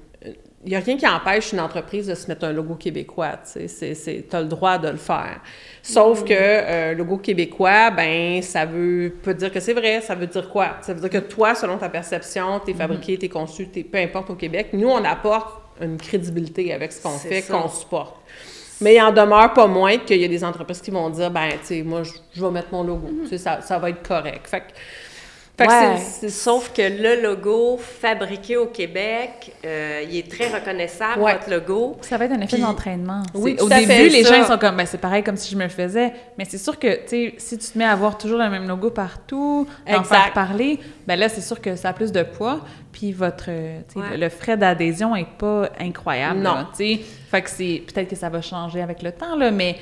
il n'y a rien qui empêche une entreprise de se mettre un logo québécois, tu sais, tu as le droit de le faire. Sauf que logo québécois, ben ça peut dire que c'est vrai, ça veut dire quoi? Ça veut dire que toi, selon ta perception, t'es fabriqué, t'es conçu, peu importe au Québec, nous, on apporte une crédibilité avec ce qu'on fait, qu'on supporte. Mais il en demeure pas moins qu'il y a des entreprises qui vont dire, ben, tu sais, moi, je vais mettre mon logo. Tu sais, ça va être correct. Fait que sauf que le logo fabriqué au Québec, il est très reconnaissable, votre logo. Ça va être un effet d'entraînement. Oui, au début, les gens ils sont comme, ben c'est pareil comme si je me le faisais. Mais c'est sûr que, tu sais, si tu te mets à avoir toujours le même logo partout, d'en faire parler, ben là, c'est sûr que ça a plus de poids. Puis le frais d'adhésion est pas incroyable. Non. Tu sais, fait que peut-être que ça va changer avec le temps, là, mais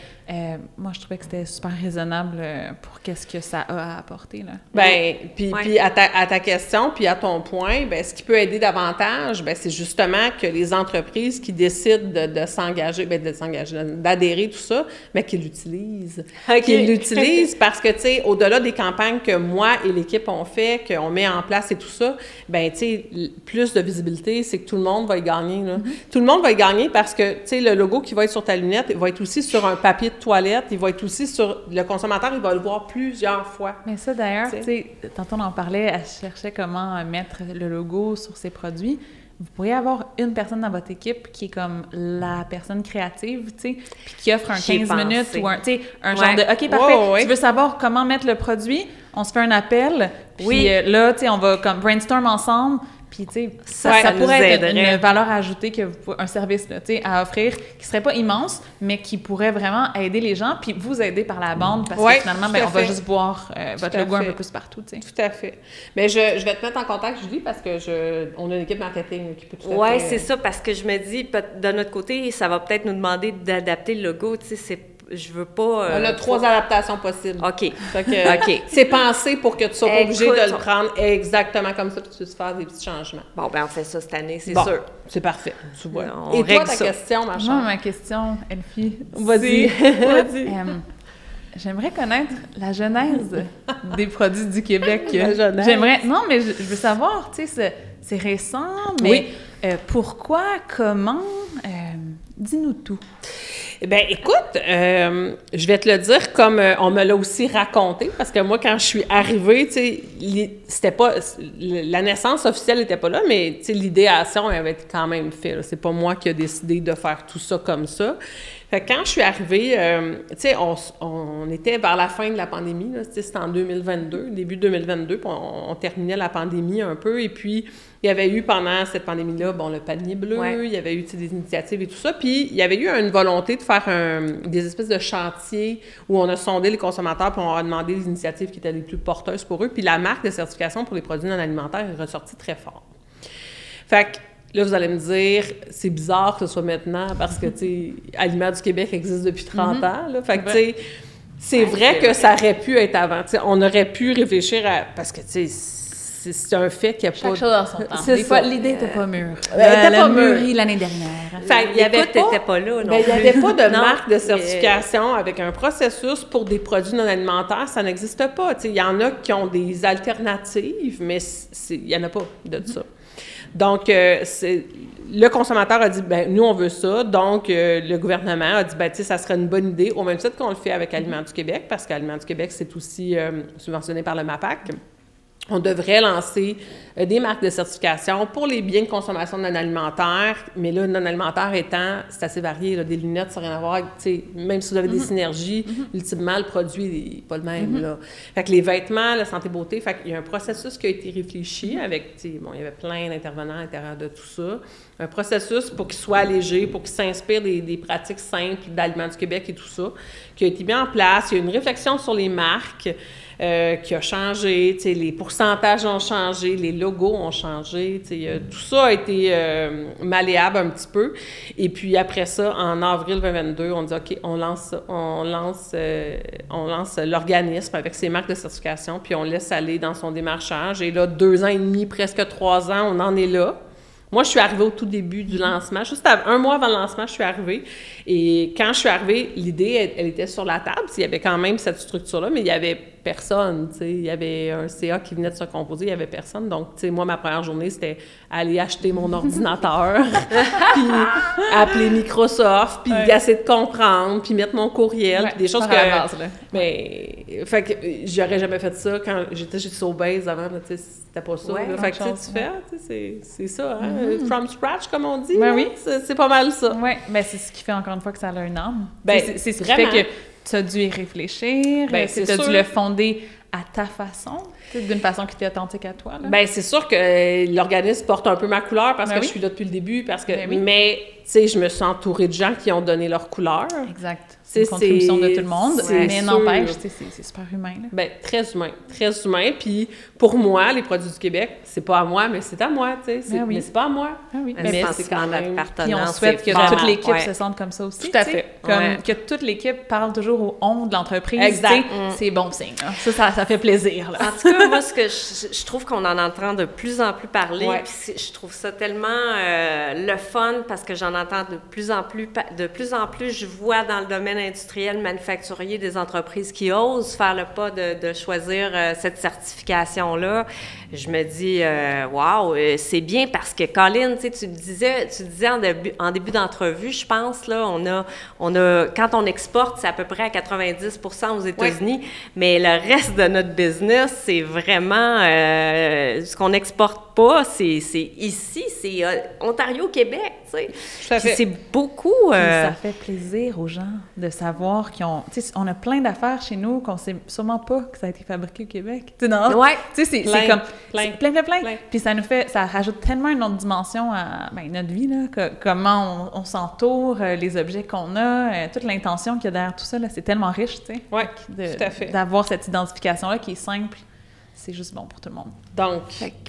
moi, je trouvais que c'était super raisonnable pour qu'est-ce que ça a à apporter, là. Ben, puis à ta question, puis à ton point, ben ce qui peut aider davantage, ben c'est justement que les entreprises qui décident de s'engager, d'adhérer, tout ça, mais qu'ils l'utilisent. Qu'ils l'utilisent parce que, tu sais, au-delà des campagnes que moi et l'équipe ont fait, qu'on met en place et tout ça, ben, tu sais, plus de visibilité, c'est que tout le monde va y gagner, là. Tout le monde va y gagner parce que, tu sais, le logo qui va être sur ta lunette, il va être aussi sur un papier de toilette, il va être aussi sur... Le consommateur, il va le voir plusieurs fois. Mais ça, d'ailleurs, tu sais, tantôt on en parlait, elle cherchait comment mettre le logo sur ses produits. Vous pourriez avoir une personne dans votre équipe qui est comme la personne créative, tu sais, puis qui offre un 15 minutes ou un genre de « OK, parfait, tu veux savoir comment mettre le produit? On se fait un appel, puis là, tu sais, on va comme brainstorm ensemble. » Puis, tu sais, ça pourrait être une valeur ajoutée, un service, là, tu sais, à offrir qui serait pas immense, mais qui pourrait vraiment aider les gens, puis vous aider par la bande, parce que finalement, on va juste voir votre logo un peu plus partout, tu sais. Tout à fait. Mais je vais te mettre en contact, Julie, parce que on a une équipe marketing qui peut tout à fait... Oui, c'est ça, parce que je me dis, de notre côté, ça va peut-être nous demander d'adapter le logo, tu sais, je veux pas... On a 3 adaptations possibles. OK. C'est pensé pour que tu sois pas obligé de le prendre exactement comme ça, puis tu te fasses des petits changements. Bon, ben on fait ça cette année, c'est sûr. C'est parfait. Tu vois. Et toi, ta question, ma chère? Moi, ma question, Elfie, vas-y. J'aimerais connaître la genèse des produits du Québec. La genèse. Non, mais je veux savoir, tu sais, c'est récent, mais pourquoi, comment... dis-nous tout. Eh bien, écoute, je vais te le dire comme on me l'a aussi raconté, parce que moi, quand je suis arrivée, tu sais, c'était pas... La naissance officielle n'était pas là, mais, tu sais, l'idéation avait été quand même faite. C'est pas moi qui ai décidé de faire tout ça comme ça. Fait que quand je suis arrivée, tu sais, on était vers la fin de la pandémie, là, c'était en 2022, début 2022, puis on terminait la pandémie un peu, et puis il y avait eu pendant cette pandémie-là, bon, le panier bleu, il y avait eu des initiatives et tout ça, puis il y avait eu une volonté de faire des espèces de chantiers où on a sondé les consommateurs, puis on a demandé les initiatives qui étaient les plus porteuses pour eux, puis la marque de certification pour les produits non alimentaires est ressortie très fort. Fait que là, vous allez me dire, c'est bizarre que ce soit maintenant parce que, tu sais, Aliments du Québec existe depuis 30 ans, là. Fait que, tu sais, c'est vrai que ça aurait pu être avant. Tu sais, on aurait pu réfléchir à... Parce que, tu sais, c'est un fait qu'il n'y a pas... Chaque chose dans son temps. Des fois, l'idée n'était pas mûre. Elle n'était pas mûrie l'année dernière. Fait il y avait pas là, non? Il n'y avait pas de marque de certification avec un processus pour des produits non alimentaires. Ça n'existe pas. Tu sais, il y en a qui ont des alternatives, mais il n'y en a pas de ça. Donc, le consommateur a dit, ben nous, on veut ça. Donc, le gouvernement a dit, ben tu sais, ça serait une bonne idée, au même titre qu'on le fait avec Aliments du Québec, parce qu'Aliments du Québec, c'est aussi subventionné par le MAPAC. On devrait lancer des marques de certification pour les biens de consommation non alimentaire, mais là, non alimentaire étant, c'est assez varié, là, des lunettes, ça n'a rien à voir avec, tu sais, même si vous avez des synergies, ultimement, le produit n'est pas le même, là. Fait que les vêtements, la santé-beauté, fait qu'il y a un processus qui a été réfléchi avec, tu sais, bon, il y avait plein d'intervenants à l'intérieur de tout ça, un processus pour qu'il soit allégé, pour qu'il s'inspire des pratiques simples d'Aliments du Québec et tout ça, qui a été mis en place. Il y a une réflexion sur les marques, qui a changé, tu sais, les pourcentages ont changé, les logos ont changé, tu sais, tout ça a été malléable un petit peu. Et puis après ça, en avril 2022, on dit OK, on lance l'organisme avec ses marques de certification, puis on laisse aller dans son démarchage. Et là, 2 ans et demi, presque 3 ans, on en est là. Moi, je suis arrivée au tout début du lancement. Juste 1 mois avant le lancement, je suis arrivée. Et quand je suis arrivée, l'idée, elle était sur la table. Il y avait quand même cette structure-là, mais il y avait personne, tu sais. Il y avait un CA qui venait de se composer, il y avait personne. Donc, tu sais, moi, ma première journée, c'était aller acheter mon ordinateur, puis appeler Microsoft, puis essayer de comprendre, puis mettre mon courriel, puis des choses que... Base, là. Mais, fait que j'aurais jamais fait ça quand j'étais chez Sobeys avant, tu sais, c'était pas ça. Ouais, là. Fait que tu fais, tu sais, c'est ça, hein? From scratch, comme on dit. Ben oui. C'est pas mal ça. Oui, mais c'est ce qui fait encore une fois que ça a un âme. Ben, c'est ce qui vraiment. fait que tu as dû y réfléchir, Ben, tu c'est as sûr. dû le fonder à ta façon, d'une façon qui était authentique à toi. Là. Ben c'est sûr que l'organisme porte un peu ma couleur parce Ben que oui. je suis là depuis le début, parce que Ben oui. mais tu sais, je me suis entourée de gens qui ont donné leur couleur. Exact. C'est une contribution de tout le monde, c'est mais sûr. n'empêche, c'est super humain. Là. Ben très humain, très humain. Puis pour moi, les produits du Québec, c'est pas à moi, mais c'est à moi, tu sais. Ben oui. Mais c'est pas à moi. Ah oui. Un Mais sentiment c'est quand même- d'appartenance. Puis on souhaite que c'est toute fort. l'équipe Ouais. se sente comme ça aussi. Tout à tu sais. fait. Comme Ouais. que toute l'équipe parle toujours au on de l'entreprise. Exact. tu sais, C'est bon signe. Là. Ça fait plaisir. Là. En tout cas, moi, ce que je trouve qu'on en entend de plus en plus parler, Ouais. puis je trouve ça tellement le fun parce que j'en entends de plus en plus. De plus en plus, je vois dans le domaine industriel, manufacturier, des entreprises qui osent faire le pas de choisir cette certification-là. Je me dis, waouh, c'est bien parce que, Colin, tu sais, tu disais en début d'entrevue, je pense, là, on a, quand on exporte, c'est à peu près à 90% aux États-Unis, mais le reste de notre business, c'est vraiment ce qu'on n'exporte pas, c'est ici, c'est Ontario-Québec, tu sais. Tout à fait. Puis c'est beaucoup... Puis ça fait plaisir aux gens de savoir qu'ils ont... Tu sais, on a plein d'affaires chez nous qu'on sait sûrement pas que ça a été fabriqué au Québec. Tu sais, non? Ouais. Tu sais, Plein, c'est comme... plein. c'est plein. Plein. Puis ça rajoute tellement une autre dimension à notre vie, là, comment on s'entoure, les objets qu'on a, toute l'intention qu'il y a derrière tout ça, là, c'est tellement riche, tu sais. Ouais, tout à fait. D'avoir cette identification-là qui est simple, c'est juste bon pour tout le monde. Donc,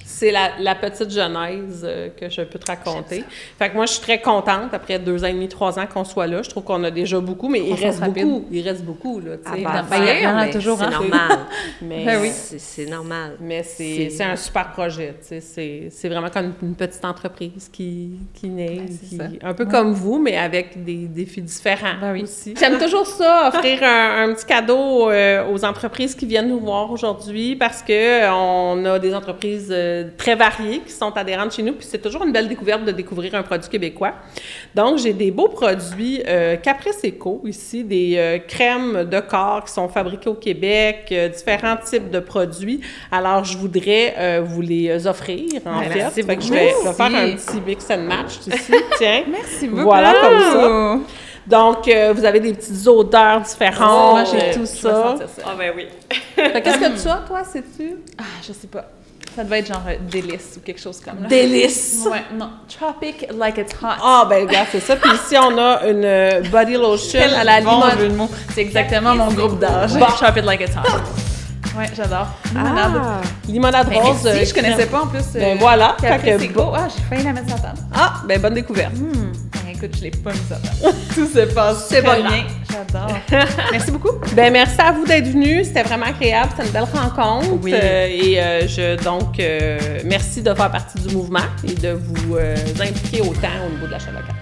c'est la petite genèse que je peux te raconter. Fait que moi, je suis très contente, après 2 ans et demi, 3 ans qu'on soit là. Je trouve qu'on a déjà beaucoup, mais il reste beaucoup. Il reste beaucoup, là, tu sais. il y en a toujours, c'est hein. normal. Mais, Ben oui. C'est normal. mais c'est un super projet, tu sais. C'est vraiment comme une petite entreprise qui naît. Ben, c'est ça. Un peu comme vous, mais avec des défis différents Ben oui. aussi. J'aime toujours ça, offrir un petit cadeau aux entreprises qui viennent nous voir aujourd'hui parce que on a des entreprises très variées qui sont adhérentes chez nous, puis c'est toujours une belle découverte de découvrir un produit québécois. Donc, j'ai des beaux produits Caprice Eco ici, des crèmes de corps qui sont fabriquées au Québec, différents types de produits. Alors, je voudrais vous les offrir, en fait. Merci Fait que je beaucoup. vais faire un petit mix and match ici, tiens. Merci beaucoup! Voilà, comme ça. Donc, vous avez des petites odeurs différentes, Moi, j'ai tout je vais ça. sentir ça. Ah ben oui. Qu'est-ce que tu as, toi, sais-tu? Ah, je sais pas. Ça devait être genre délice ou quelque chose comme là. Délice! Ouais, non. Tropic like it's hot. Ah, ben regarde, c'est ça. Puis ici, on a une body lotion à la bon limonade. jeu de mots. C'est exactement mon groupe d'âge. Bon. Tropic like it's hot. Ouais, j'adore. Limonade. Limonade Ben, rose. merci, je connaissais pas en plus. Ben voilà. Caprice Fait que Eco. Ah, j'ai failli la mettre sur la table. Ah, ben bonne découverte. Ben, écoute, je l'ai pas mis sur la table. Tout se passe C'est très pas bien. J'adore. Merci beaucoup. Ben merci à vous d'être venus. C'était vraiment agréable. C'était une belle rencontre. Oui. Donc, merci de faire partie du mouvement et de vous impliquer autant au niveau de l'achat local.